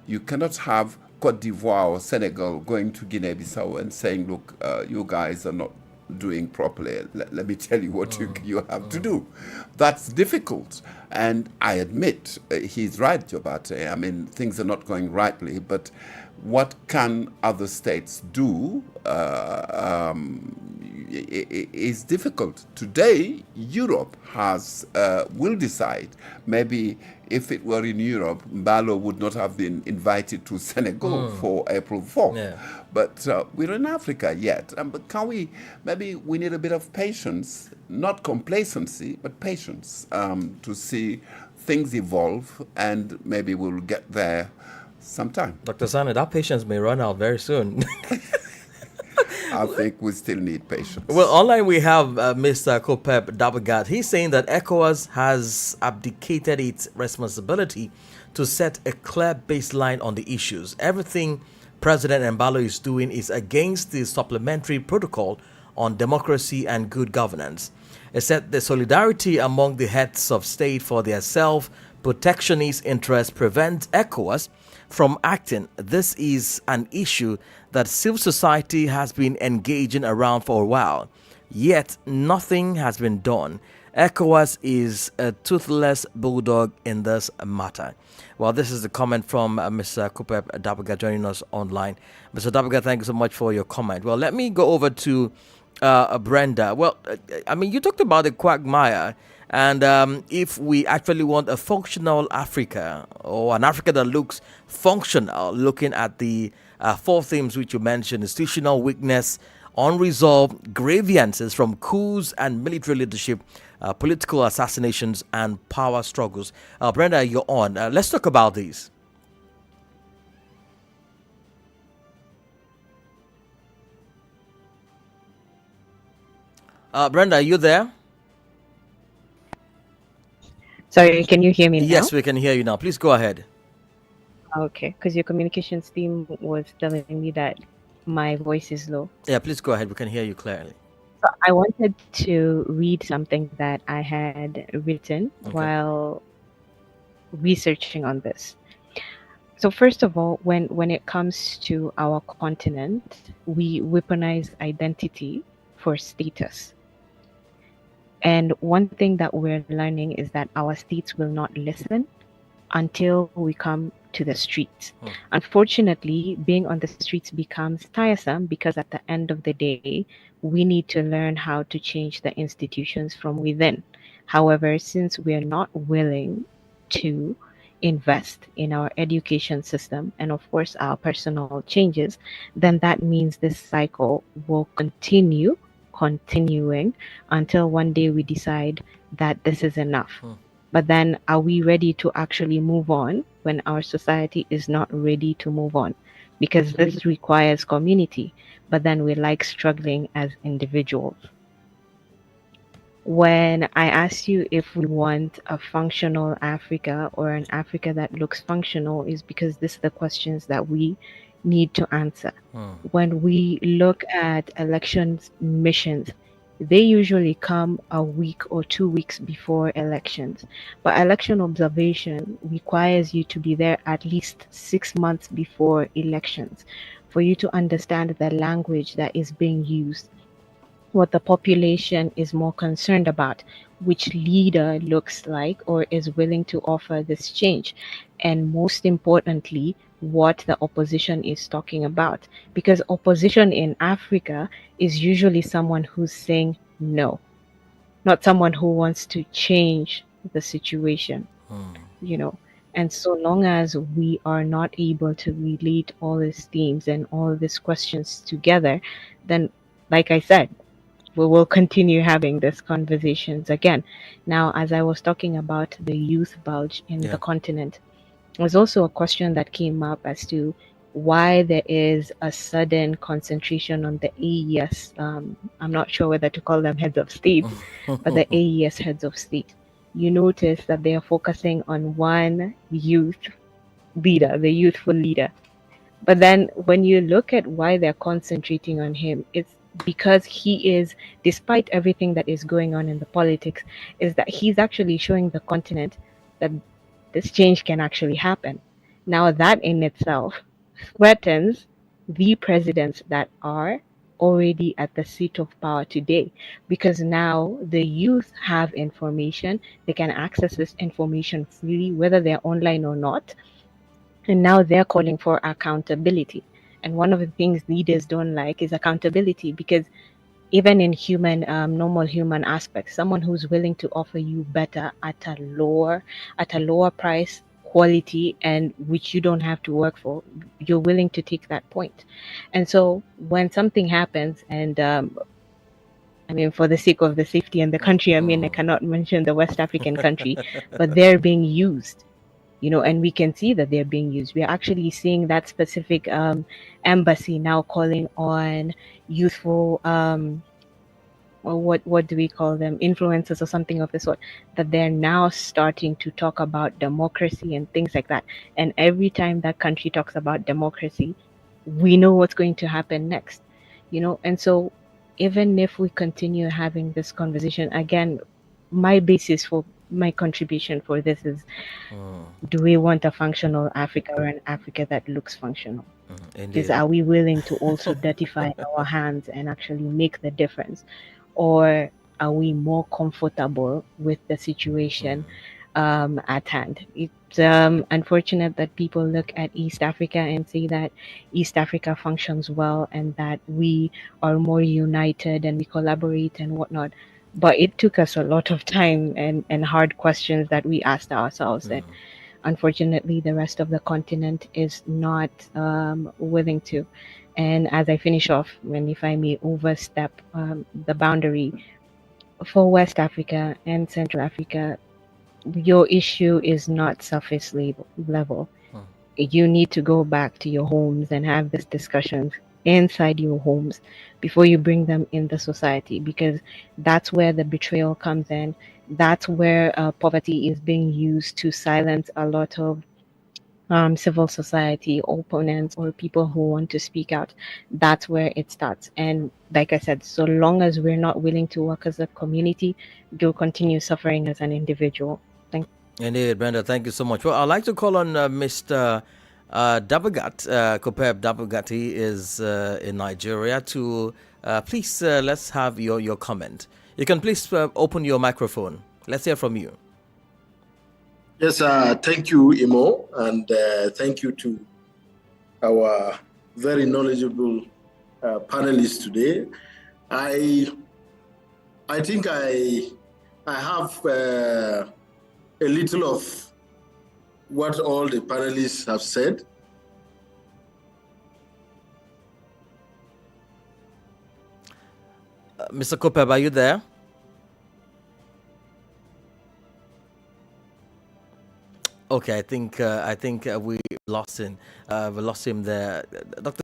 you cannot have Cote d'Ivoire or Senegal going to Guinea Bissau and saying, look, you guys are not doing properly. Let me tell you what you have to do. That's difficult. And I admit, he's right, Jobate. I mean, things are not going rightly, but what can other states do is difficult. Today, Europe will decide. Maybe if it were in Europe, Mbalo would not have been invited to Senegal for April 4th. Yeah. But we're in Africa yet. But maybe we need a bit of patience, not complacency, but patience to see things evolve, and maybe we'll get there sometime. Dr. Sane, that patience may run out very soon. I think we still need patience. Well, online we have Mr. Kopep Dabagat. He's saying that Echawas has abdicated its responsibility to set a clear baseline on the issues. Everything President Mbalo is doing is against the supplementary protocol on democracy and good governance. It said the solidarity among the heads of state for their self-protectionist interests prevents Echawas from acting. This is an issue that civil society has been engaging around for a while, yet nothing has been done. Echawas is a toothless bulldog in this matter. Well, this is the comment from Mr. Kupep Dabaga joining us online. Mr. Dabaga, thank you so much for your comment. Well, let me go over to Brenda. Well, I mean, you talked about the quagmire. And if we actually want a functional Africa, or an Africa that looks functional, looking at the four themes which you mentioned: institutional weakness, unresolved grievances from coups and military leadership, political assassinations, and power struggles. Brenda, you're on. Let's talk about these. Brenda, are you there? Sorry, can you hear me now? Yes, we can hear you now. Please go ahead. Okay, because your communications team was telling me that my voice is low. Yeah, please go ahead. We can hear you clearly. So I wanted to read something that I had written while researching on this. So first of all, when it comes to our continent, we weaponize identity for status. And one thing that we're learning is that our states will not listen until we come to the streets. Unfortunately, being on the streets becomes tiresome because at the end of the day, we need to learn how to change the institutions from within. However, since we are not willing to invest in our education system and of course our personal changes, then that means this cycle will continuing until one day we decide that this is enough. But then are we ready to actually move on when our society is not ready to move on? Because this requires community, but then we like struggling as individuals. When I asked you if we want a functional Africa or an Africa that looks functional, is because these are the questions that we need to answer. When we look at elections missions, they usually come a week or 2 weeks before elections. But election observation requires you to be there at least 6 months before elections for you to understand the language that is being used. what the population is more concerned about, which leader looks like or is willing to offer this change, and most importantly, what the opposition is talking about. Because opposition in Africa is usually someone who's saying no, not someone who wants to change the situation, you know. And so long as we are not able to relate all these themes and all these questions together, then, like I said, we will continue having these conversations again. Now, as I was talking about the youth bulge in the continent, there's also a question that came up as to why there is a sudden concentration on the AES. I'm not sure whether to call them heads of state, but the AES heads of state. You notice that they are focusing on one youth leader, the youthful leader. But then when you look at why they're concentrating on him, it's because he is, despite everything that is going on in the politics, is that he's actually showing the continent that this change can actually happen. Now that in itself threatens the presidents that are already at the seat of power today, because now the youth have information, they can access this information freely, whether they're online or not, and now they're calling for accountability. And one of the things leaders don't like is accountability, because even in human, normal human aspects, someone who's willing to offer you better at a lower price, quality, and which you don't have to work for, you're willing to take that point. And so when something happens, and I mean, for the sake of the safety and the country, I mean, I cannot mention the West African country, but they're being used, you know, and we can see that they're being used. We're actually seeing that specific embassy now calling on youthful, or what do we call them, influencers or something of the sort, that they're now starting to talk about democracy and things like that. And every time that country talks about democracy, we know what's going to happen next, you know. And so even if we continue having this conversation again, my basis for my contribution for this is, do we want a functional Africa or an Africa that looks functional? Is, are we willing to also dirtify our hands and actually make the difference? Or are we more comfortable with the situation at hand? It's unfortunate that people look at East Africa and say that East Africa functions well and that we are more united and we collaborate and whatnot. But it took us a lot of time and hard questions that we asked ourselves. And unfortunately, the rest of the continent is not willing to. And as I finish off, when if I may overstep the boundary, for West Africa and Central Africa, your issue is not surface level. You need to go back to your homes and have these discussions inside your homes before you bring them in the society, because that's where the betrayal comes in. That's where poverty is being used to silence a lot of civil society opponents or people who want to speak out. That's where it starts. And like I said, so long as we're not willing to work as a community, you'll continue suffering as an individual. Thank you. Indeed, Brenda, thank you so much. Well, I'd like to call on Mr. Dabagat, Kopeb Dabagat. He is in Nigeria. To please, let's have your comment. You can please open your microphone. Let's hear from you. Yes, thank you, Imo, and thank you to our very knowledgeable panelists today. I think I have a little of what all the panelists have said. Mr. Kopeb, are you there? Okay, I think we lost him. We lost him there, Dr.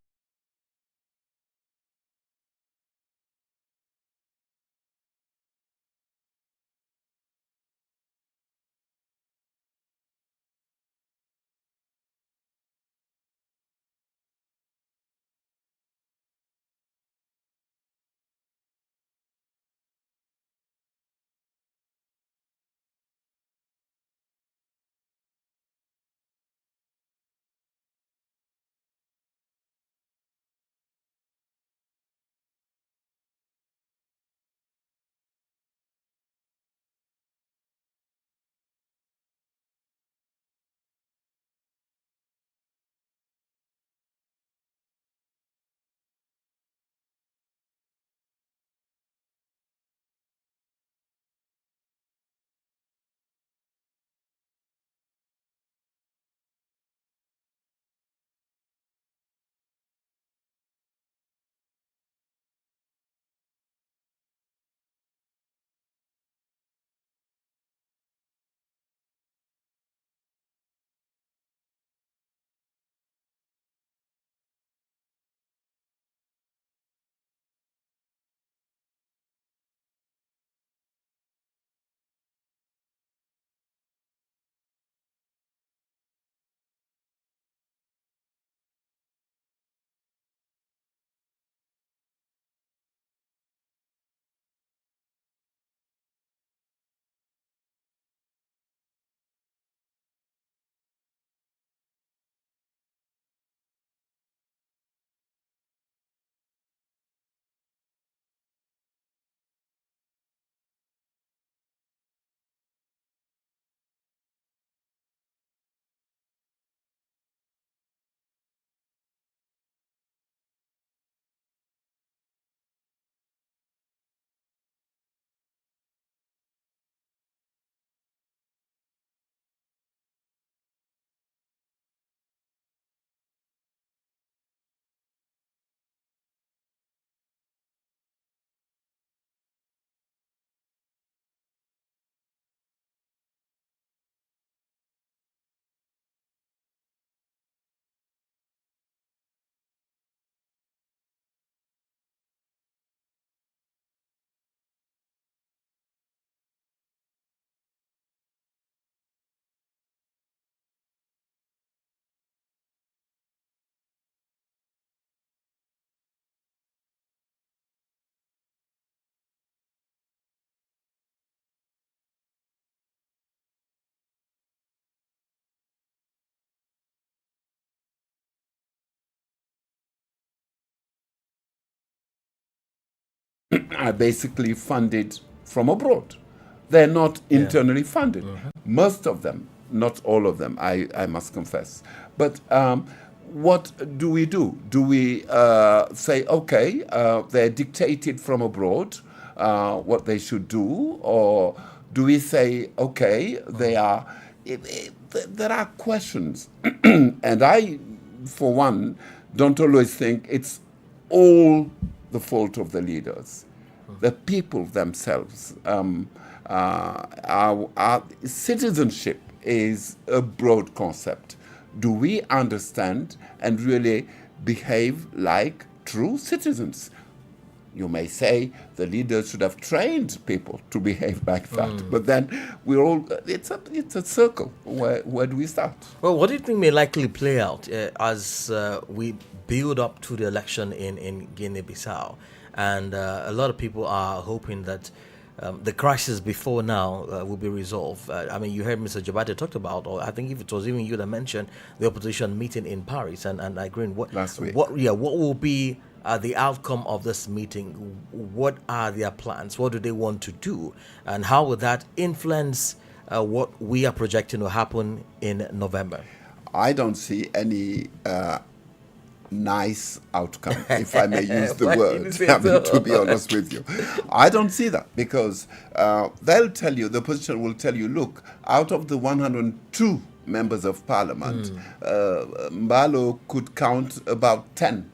are basically funded from abroad. They're not internally funded. Most of them, not all of them, I must confess. But what do we do? Do we say, okay, they're dictated from abroad what they should do? Or do we say, okay, they are... There are questions. And I, for one, don't always think it's all the fault of the leaders. The people themselves. Our citizenship is a broad concept. Do we understand and really behave like true citizens? You may say the leaders should have trained people to behave like that, but then we're all, it's a circle. Where do we start? Well, what do you think may likely play out as we build up to the election in Guinea-Bissau? And a lot of people are hoping that the crisis before now will be resolved. I mean, you heard Mr. Jabate talked about, or I think if it was even you that mentioned the opposition meeting in Paris, and I agree. Last week. What will be the outcome of this meeting? What are their plans? What do they want to do? And how will that influence what we are projecting to happen in November? I don't see any nice outcome, if I may use the word, to be honest with you. I don't see that, because they'll tell you, the opposition will tell you, look, out of the 102 members of parliament, Mbalo could count about 10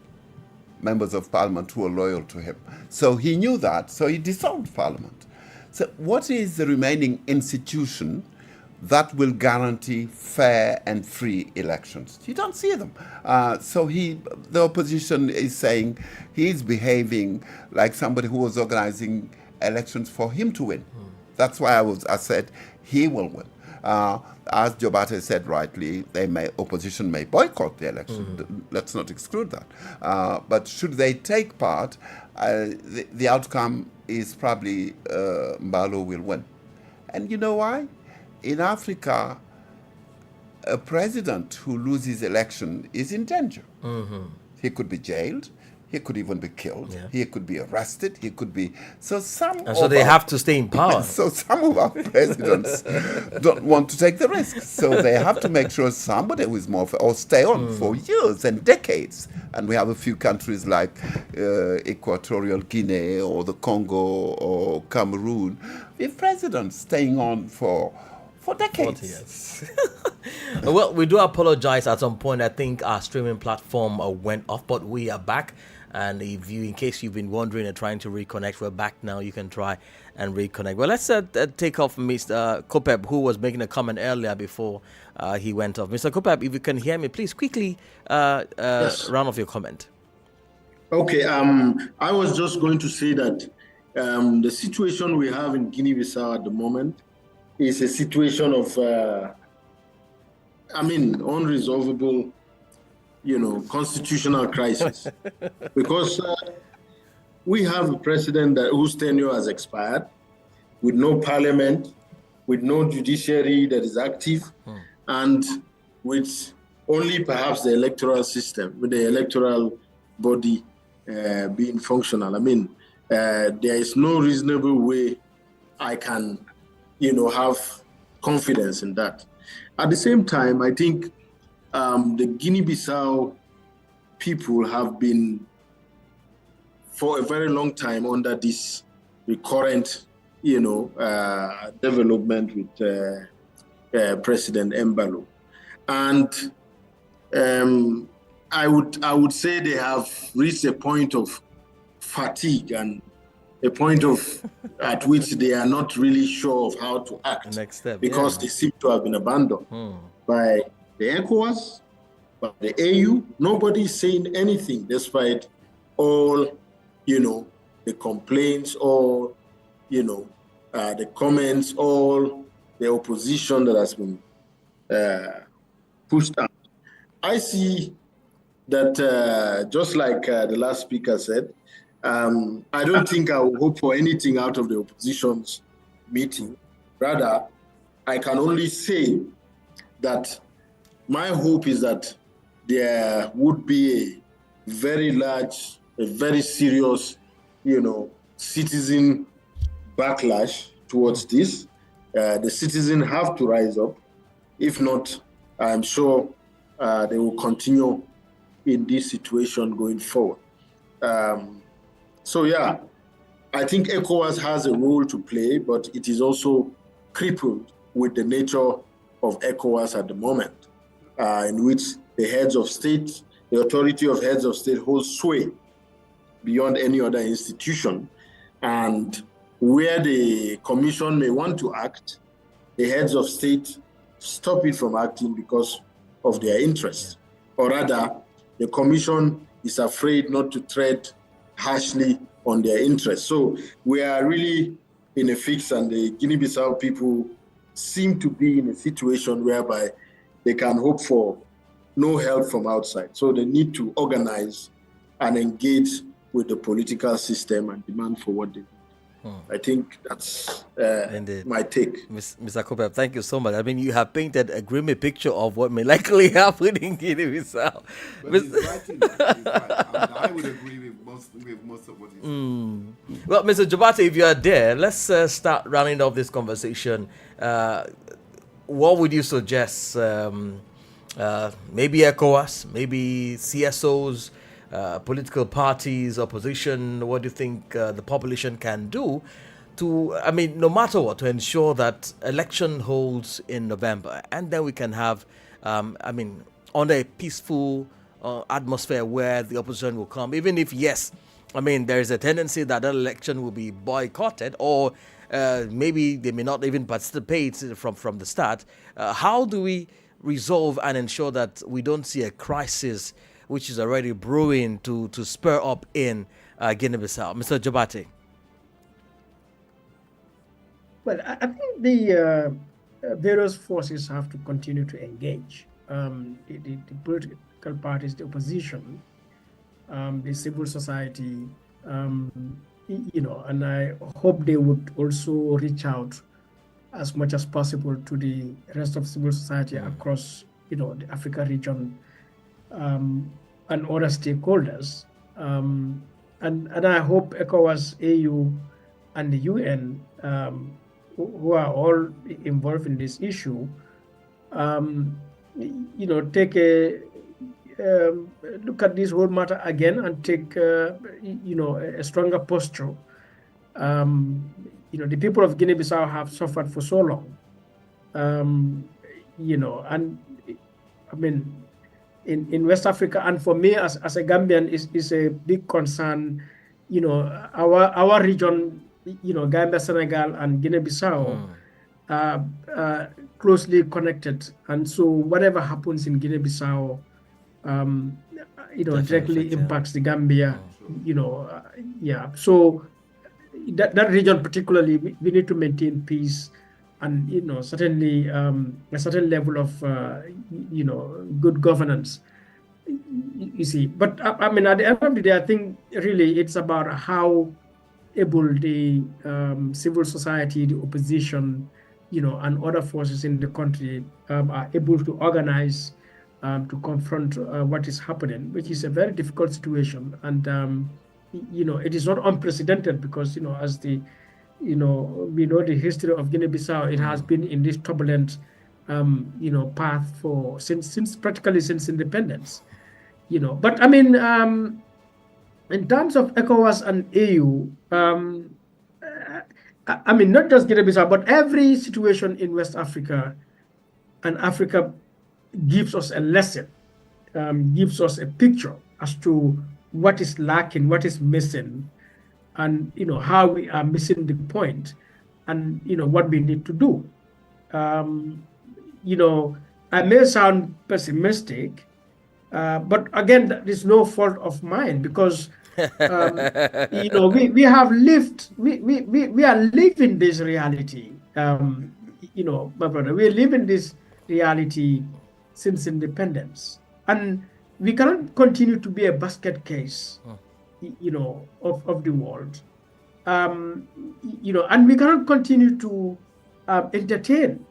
members of parliament who are loyal to him. So he knew that, so he dissolved parliament. So what is the remaining institution that will guarantee fair and free elections? You don't see them. So the opposition is saying he's behaving like somebody who was organizing elections for him to win. That's why I said he will win. As Jobate said rightly, opposition may boycott the election. Let's not exclude that. But should they take part, the outcome is probably Mbalo will win. And you know why? In Africa, a president who loses election is in danger. He could be jailed. He could even be killed. Yeah. He could be arrested. He could be... So they have to stay in power. So some of our presidents don't want to take the risk. So they have to make sure somebody who is more... or stay on for years and decades. And we have a few countries like Equatorial Guinea or the Congo or Cameroon with presidents staying on for decades. 40 years. Well, we do apologize at some point. I think our streaming platform went off, but we are back. And in case you've been wondering and trying to reconnect, we're back now. You can try and reconnect. Well, let's take off Mr. Kopeb, who was making a comment earlier before he went off. Mr. Kopeb, if you can hear me, please quickly yes. round off your comment. Okay. I was just going to say that the situation we have in Guinea-Bissau at the moment is a situation of, unresolvable, constitutional crisis. Because we have a president whose tenure has expired, with no parliament, with no judiciary that is active, and with only perhaps the electoral system, with the electoral body being functional. There is no reasonable way I can have confidence in that. At the same time, I think the Guinea-Bissau people have been, for a very long time, under this recurrent, development with President Mbalo. And I would say they have reached a point of fatigue and a point at which they are not really sure of how to act. Next step, because they seem to have been abandoned by the Echawas, by the AU. Nobody is saying anything, despite all, the complaints, all, the comments, all the opposition that has been pushed out. I see that just like the last speaker said, I don't think I will hope for anything out of the opposition's meeting. Rather, I can only say that my hope is that there would be a very large, a very serious, citizen backlash towards this. The citizens have to rise up. If not, I'm sure they will continue in this situation going forward. So yeah, I think ECOWAS has a role to play, but it is also crippled with the nature of ECOWAS at the moment, in which the heads of state, the authority of heads of state holds sway beyond any other institution. And where the commission may want to act, the heads of state stop it from acting because of their interests. Or rather, the commission is afraid not to tread harshly on their interests. So we are really in a fix, and the Guinea-Bissau people seem to be in a situation whereby they can hope for no help from outside. So they need to organize and engage with the political system and demand for what they need. I think that's my take. Mr. Kopep, thank you so much. I mean, you have painted a grimy picture of what may likely happen in Guinea-Bissau. But he's right in that. He's right. I would agree with most of what he said. Well, Mr. Jabate, if you are there, let's start rounding off this conversation. What would you suggest? Maybe ECOWAS, maybe CSOs, political parties, opposition. What do you think the population can do to, I mean, no matter what, to ensure that election holds in November, and then we can have, I mean, under a peaceful atmosphere where the opposition will come, even if, yes, I mean, there is a tendency that that election will be boycotted, or maybe they may not even participate from the start. How do we resolve and ensure that we don't see a crisis which is already brewing to spur up in Guinea-Bissau? Mr. Jabate. Well, I think the various forces have to continue to engage. The political parties, the opposition, the civil society, and I hope they would also reach out as much as possible to the rest of civil society across, the Africa region, and other stakeholders. And I hope ECOWAS, AU, and the UN, who are all involved in this issue, take a look at this whole matter again and take, a stronger posture. The people of Guinea-Bissau have suffered for so long, and I mean, in West Africa, and for me as a Gambian, is a big concern. Our region, Gambia, Senegal, and Guinea-Bissau are closely connected, and so whatever happens in Guinea-Bissau, directly impacts the Gambia. So that region particularly, we need to maintain peace, and certainly a certain level of good governance. You see, but I mean, at the end of the day, I think really it's about how able the civil society, the opposition, and other forces in the country are able to organize to confront what is happening, which is a very difficult situation. And it is not unprecedented because as the we know the history of Guinea-Bissau. It has been in this turbulent path since practically since independence. But I mean, in terms of ECOWAS and AU, I mean, not just Guinea-Bissau, but every situation in West Africa and Africa gives us a lesson, gives us a picture as to what is lacking, what is missing, and how we are missing the point, and what we need to do. I may sound pessimistic, but again, that is no fault of mine because we have lived, we are living this reality. My brother, we live in this reality since independence, and we cannot continue to be a basket case, of the world, and we cannot continue to entertain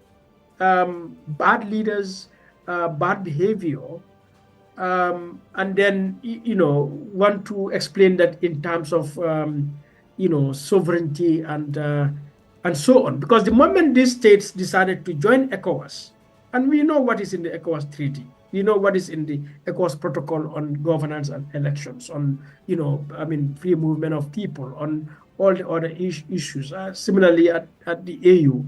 bad leaders, bad behavior, and then want to explain that in terms of sovereignty and so on. Because the moment these states decided to join Echawas, and we know what is in the Echawas Treaty, we know what is in the Echawas Protocol on governance and elections, on free movement of people, on all the other issues. Similarly, at the AU,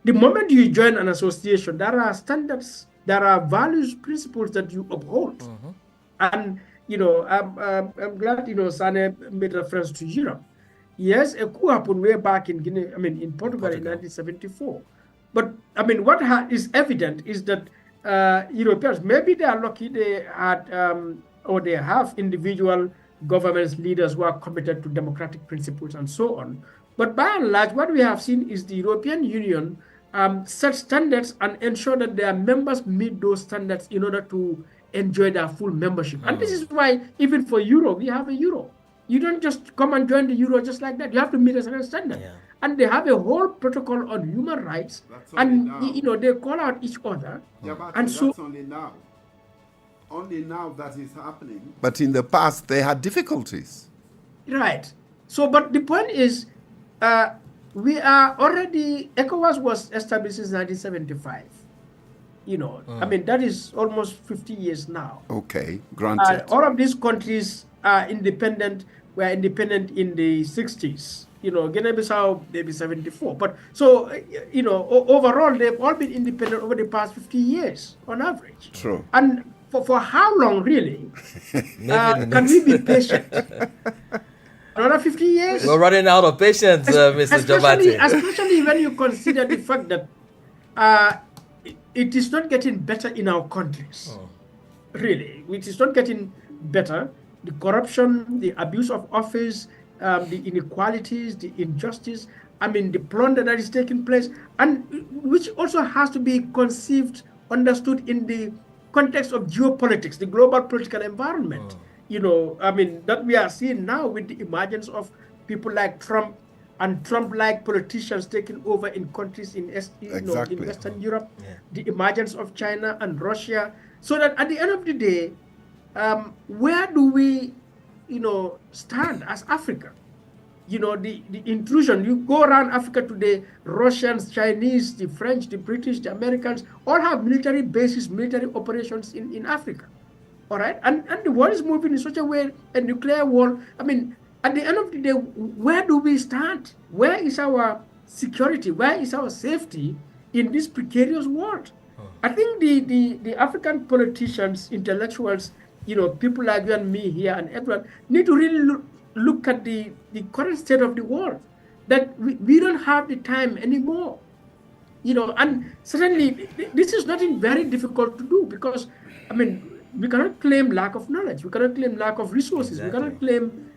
the moment you join an association, there are standards, there are values, principles that you uphold, and I'm glad Sane made reference to Europe. Yes, a coup happened way back in Guinea, in Portugal in 1974. But what is evident is that Europeans, maybe they are lucky they had or they have individual governments, leaders who are committed to democratic principles and so on. But by and large, what we have seen is the European Union set standards and ensure that their members meet those standards in order to enjoy their full membership. And this is why even for Euro, we have a Euro. You don't just come and join the Euro just like that. You have to meet a certain standard. Yeah. And they have a whole protocol on human rights. And, they call out each other. Yeah, but and that's only now. Only now that is happening. But in the past, they had difficulties. Right. So, but the point is, we are already, ECOWAS was established in 1975. That is almost 50 years now. Okay, granted. All of these countries are independent, were independent in the 60s. Guinea Bissau, maybe 74. But so, overall, they've all been independent over the past 50 years on average. True. And for how long, really? Can we be patient? Another 50 years? We're running out of patience, Mr. Jabati. Especially when you consider the fact that it is not getting better in our countries. Really. It is not getting better. The corruption, the abuse of office, the inequalities, the injustice, the plunder that is taking place, and which also has to be conceived, understood in the context of geopolitics, the global political environment. That we are seeing now with the emergence of people like Trump and Trump-like politicians taking over in countries in Western Europe, the emergence of China and Russia, so that at the end of the day, where do we, stand as Africa? The intrusion, you go around Africa today, Russians, Chinese, the French, the British, the Americans, all have military bases, military operations in Africa. All right? And the world is moving in such a way, a nuclear war. At the end of the day, where do we stand? Where is our security? Where is our safety in this precarious world? I think the African politicians, intellectuals, people like you and me here and everyone need to really look at the current state of the world, that we don't have the time anymore. And certainly this is nothing very difficult to do, because, we cannot claim lack of knowledge. We cannot claim lack of resources. Exactly. We cannot claim,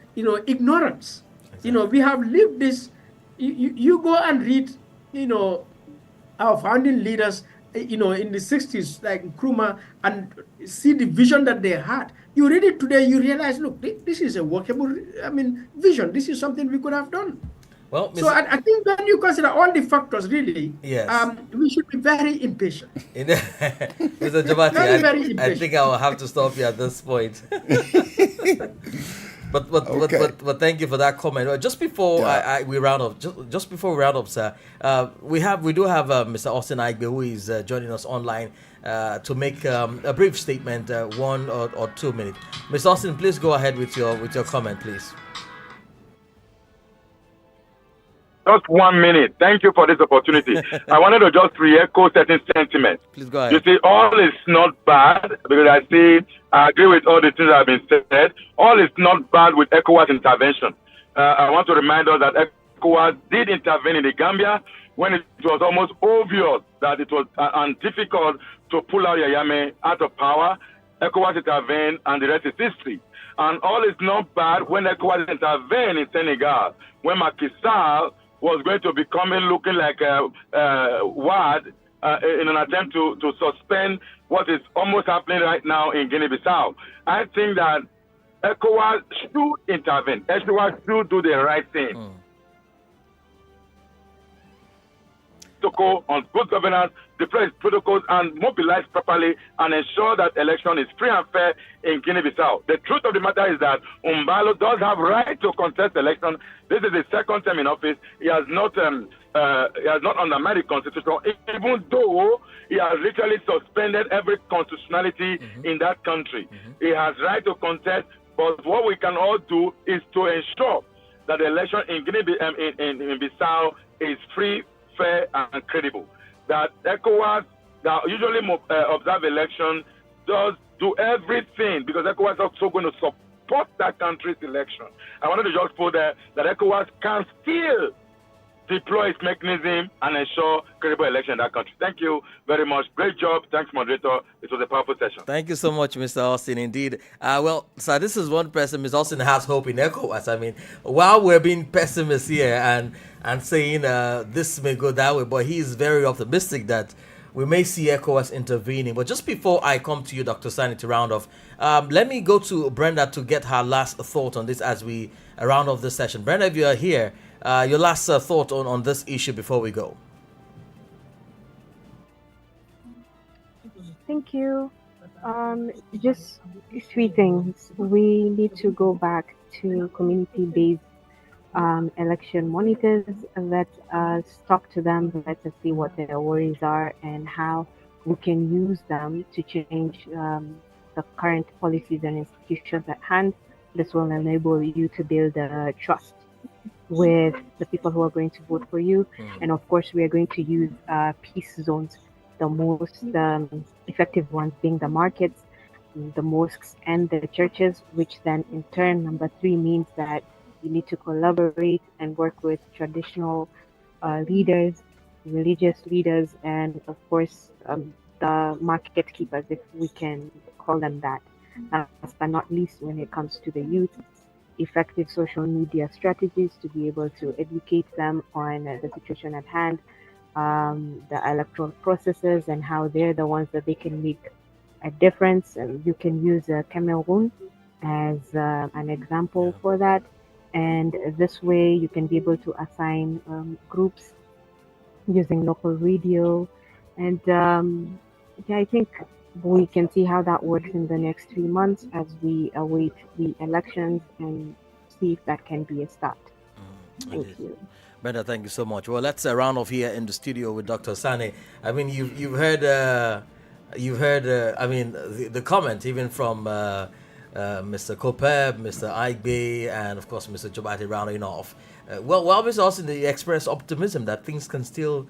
ignorance. Exactly. We have lived this. You go and read, our founding leaders, in the 60s, like Nkrumah, and see the vision that they had. You read it today, you realize, look, this is a workable, vision. This is something we could have done. Well, so I think when you consider all the factors, really, yes. We should be very impatient. Mr. Jabati, I think I will have to stop you at this point. But thank you for that comment. Just before we round up, just before we round up, sir, we do have Mr. Austin Aigbe, who is joining us online to make a brief statement, 1 or 2 minutes. Mr. Austin, please go ahead with your comment, please. Just 1 minute. Thank you for this opportunity. I wanted to just re-echo certain sentiments. Please go ahead. You see, all is not bad, because I agree with all the things that have been said. All is not bad with ECOWAS intervention. I want to remind us that ECOWAS did intervene in the Gambia when it was almost obvious that it was difficult to pull out Yayame out of power. ECOWAS intervened, and the rest is history. And all is not bad when ECOWAS intervened in Senegal, when Macky Sall was going to be looking like Wadr in an attempt to suspend what is almost happening right now in Guinea Bissau. I think that ECOWAS should intervene. ECOWAS should do the right thing. To go on good governance, deploy its protocols and mobilize properly and ensure that election is free and fair in Guinea-Bissau. The truth of the matter is that Umbalo does have right to contest election. This is his second term in office. He has not undermined the constitution, even though he has literally suspended every constitutionality in that country. He has right to contest, but what we can all do is to ensure that the election in Guinea-Bissau is free, fair, and credible. That Echawas, that usually observe election, does do everything, because Echawas is also going to support that country's election. I wanted to just put there that Echawas can still deploy its mechanism and ensure credible election in that country. Thank you very much. Great job. Thanks, moderator. It was a powerful session. Thank you so much, Mr. Austin. Indeed. Well, so this is one person, Mr. Austin has hope in Echawas. I mean, while we're being pessimists here and saying this may go that way, but he's very optimistic that we may see Echawas intervening. But just before I come to you, Dr. Sani, to round off, let me go to Brenda to get her last thought on this as we round off this session. Brenda, if you are here, your last thought on this issue before we go. Thank you. Just three things. We need to go back to community-based election monitors. Let us talk to them. Let us see what their worries are and how we can use them to change the current policies and institutions at hand. This will enable you to build trust with the people who are going to vote for you. And of course, we are going to use peace zones, the most effective ones being the markets, the mosques, and the churches, which then in turn, number three, means that you need to collaborate and work with traditional leaders, religious leaders, and of course, the market keepers, if we can call them that. Last but not least, when it comes to the youth, effective social media strategies to be able to educate them on the situation at hand, the electoral processes, and how they're the ones that they can make a difference. And you can use Cameroon as an example for that. And this way you can be able to assign groups using local radio. And I think we can see how that works in the next 3 months as we await the elections and see if that can be a start. Thank you. Brenda, thank you so much. Well, let's round off here in the studio with Dr. Sani. I mean, you've heard I mean, the comment even from Mr. Kopeb, Mr. Aigbe, and of course Mr. Jobati rounding off. Well, Mr. Austin, they expressed optimism that things can still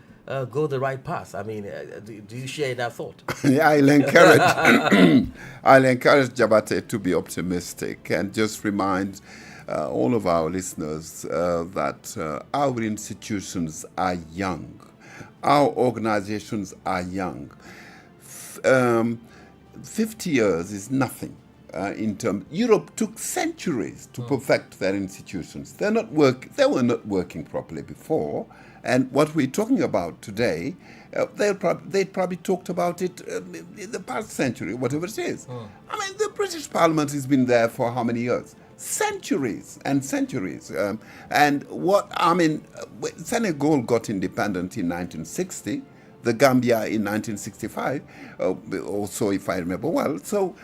go the right path. I mean, do you share that thought? Yeah, I'll encourage Jabate to be optimistic and just remind all of our listeners that our institutions are young. Our organizations are young. 50 years is nothing. Europe took centuries to perfect their institutions. They were not working properly before. And what we're talking about today, they probably talked about it in the past century, whatever it is. I mean, the British Parliament has been there for how many years? Centuries and centuries. Senegal got independent in 1960, the Gambia in 1965, also if I remember well. So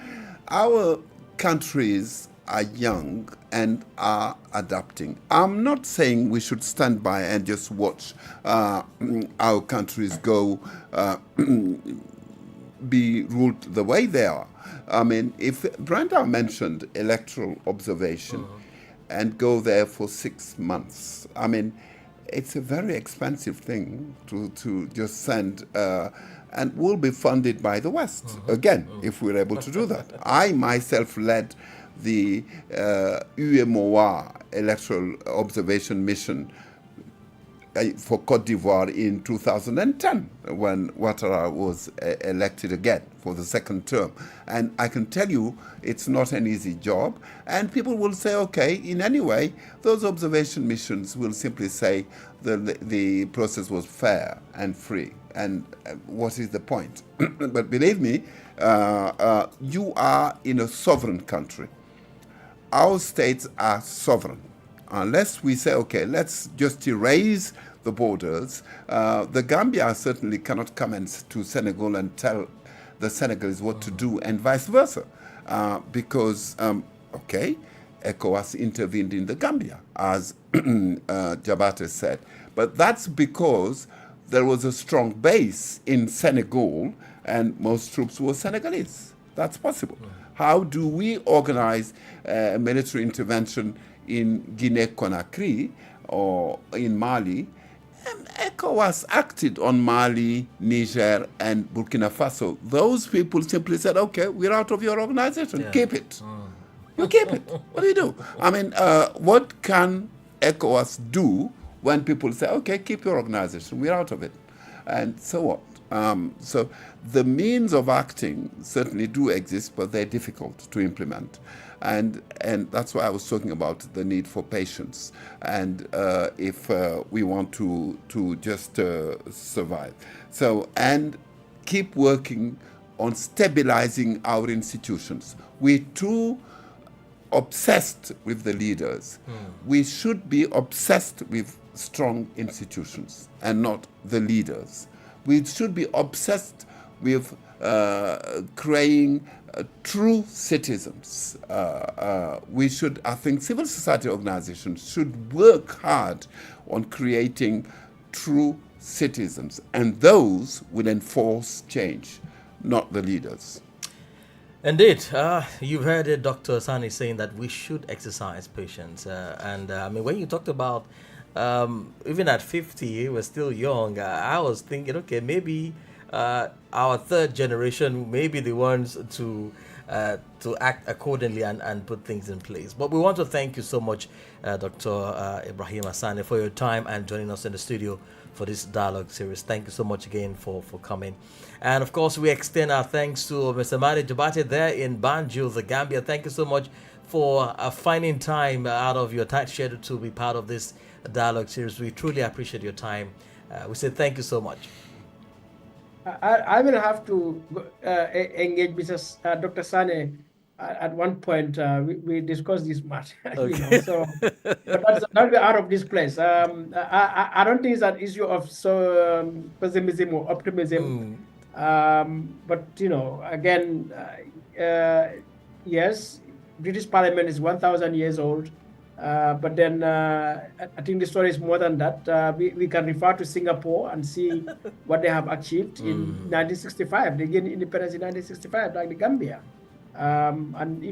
our countries are young and are adapting. I'm not saying we should stand by and just watch our countries go be ruled the way they are. I mean, if Brenda mentioned electoral observation and go there for 6 months, I mean, it's a very expensive thing to just send, and will be funded by the West, again, if we're able to do that. I myself led the UMOA electoral observation mission for Côte d'Ivoire in 2010 when Ouattara was elected again for the second term. And I can tell you it's not an easy job. And people will say, okay, in any way, those observation missions will simply say the process was fair and free. And what is the point? But believe me, you are in a sovereign country. Our states are sovereign. Unless we say, okay, let's just erase the borders. The Gambia certainly cannot come to Senegal and tell the Senegalese what to do, and vice versa, because, ECOWAS intervened in the Gambia, as Jabate said. But that's because there was a strong base in Senegal and most troops were Senegalese. That's possible. How do we organize military intervention in Guinea-Conakry or in Mali? And ECOWAS acted on Mali, Niger, and Burkina Faso. Those people simply said, okay, we're out of your organization. Yeah. Keep it. You keep it. What do you do? I mean, what can ECOWAS do when people say, okay, keep your organization, we're out of it? And so what? So the means of acting certainly do exist, but they're difficult to implement. And that's why I was talking about the need for patience. And if we want to just survive. So, and keep working on stabilizing our institutions. We're too obsessed with the leaders. We should be obsessed with strong institutions and not the leaders. We should be obsessed with creating true citizens. We should, I think, civil society organizations should work hard on creating true citizens, and those will enforce change, not the leaders. Indeed. You've heard it, Dr. Sani saying that we should exercise patience. And I mean, when you talked about even at 50, we're still young, I was thinking, okay, maybe our third generation may be the ones to act accordingly and put things in place. But we want to thank you so much, Dr. Ibrahim Asani, for your time and joining us in the studio for this dialogue series. Thank you so much again for coming. And of course, we extend our thanks to Mr. Madi Jabate there in Banjul, the Gambia. Thank you so much for finding time out of your tight schedule to be part of this dialogue series. We truly appreciate your time. We say thank you so much. I will have to engage Mrs. Dr. Sane at one point. We discussed this much, Okay. so but that'll be out of this place. I don't think it's an issue of pessimism or optimism. But again, yes, British Parliament is 1,000 years old. But then I think the story is more than that. We can refer to Singapore and see what they have achieved in 1965. They gained independence in 1965, like the Gambia, and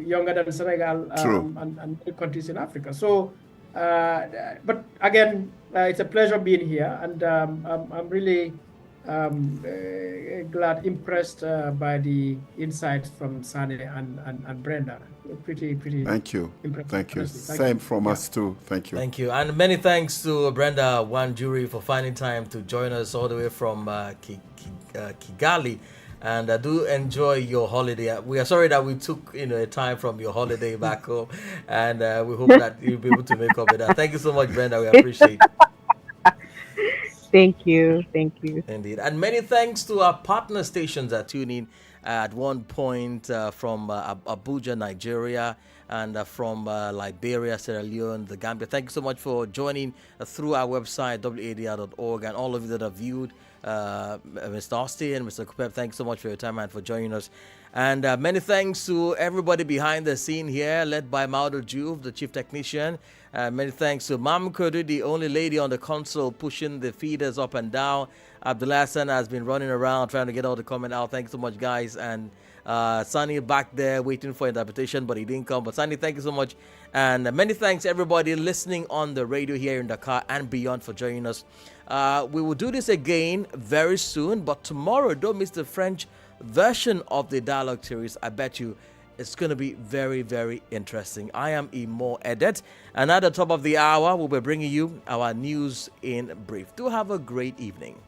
younger than Senegal and other countries in Africa. So, but again, it's a pleasure being here, and I'm really glad, impressed by the insights from Sane and Brenda. Pretty. Thank you. Impressive. Thank you. Honestly. Same from us too. Thank you. Thank you. And many thanks to Brenda Wanjuri for finding time to join us all the way from Kigali. And do enjoy your holiday. We are sorry that we took a time from your holiday back home, and we hope that you'll be able to make up with that. Thank you so much, Brenda. We appreciate it. Thank you. Indeed. And many thanks to our partner stations that tune in at one point from Abuja, Nigeria, and from Liberia, Sierra Leone, the Gambia. Thank you so much for joining through our website, wadr.org, and all of you that have viewed. Mr. Austin, Mr. Kupep, thanks so much for your time and for joining us. And many thanks to everybody behind the scene here, led by Maudul Juve, the chief technician. Many thanks to Mam Kurdu, the only lady on the console pushing the feeders up and down. Abdullah Hassan has been running around trying to get all the comment out. Thanks so much, guys. And Sunny back there waiting for interpretation, but he didn't come. But Sunny, thank you so much. And many thanks everybody listening on the radio here in Dakar and beyond for joining us. We will do this again very soon, but tomorrow, don't miss the French version of the dialogue series. I bet you it's going to be very, very interesting. I am Imo Edet, and at the top of the hour, we'll be bringing you our news in brief. Do have a great evening.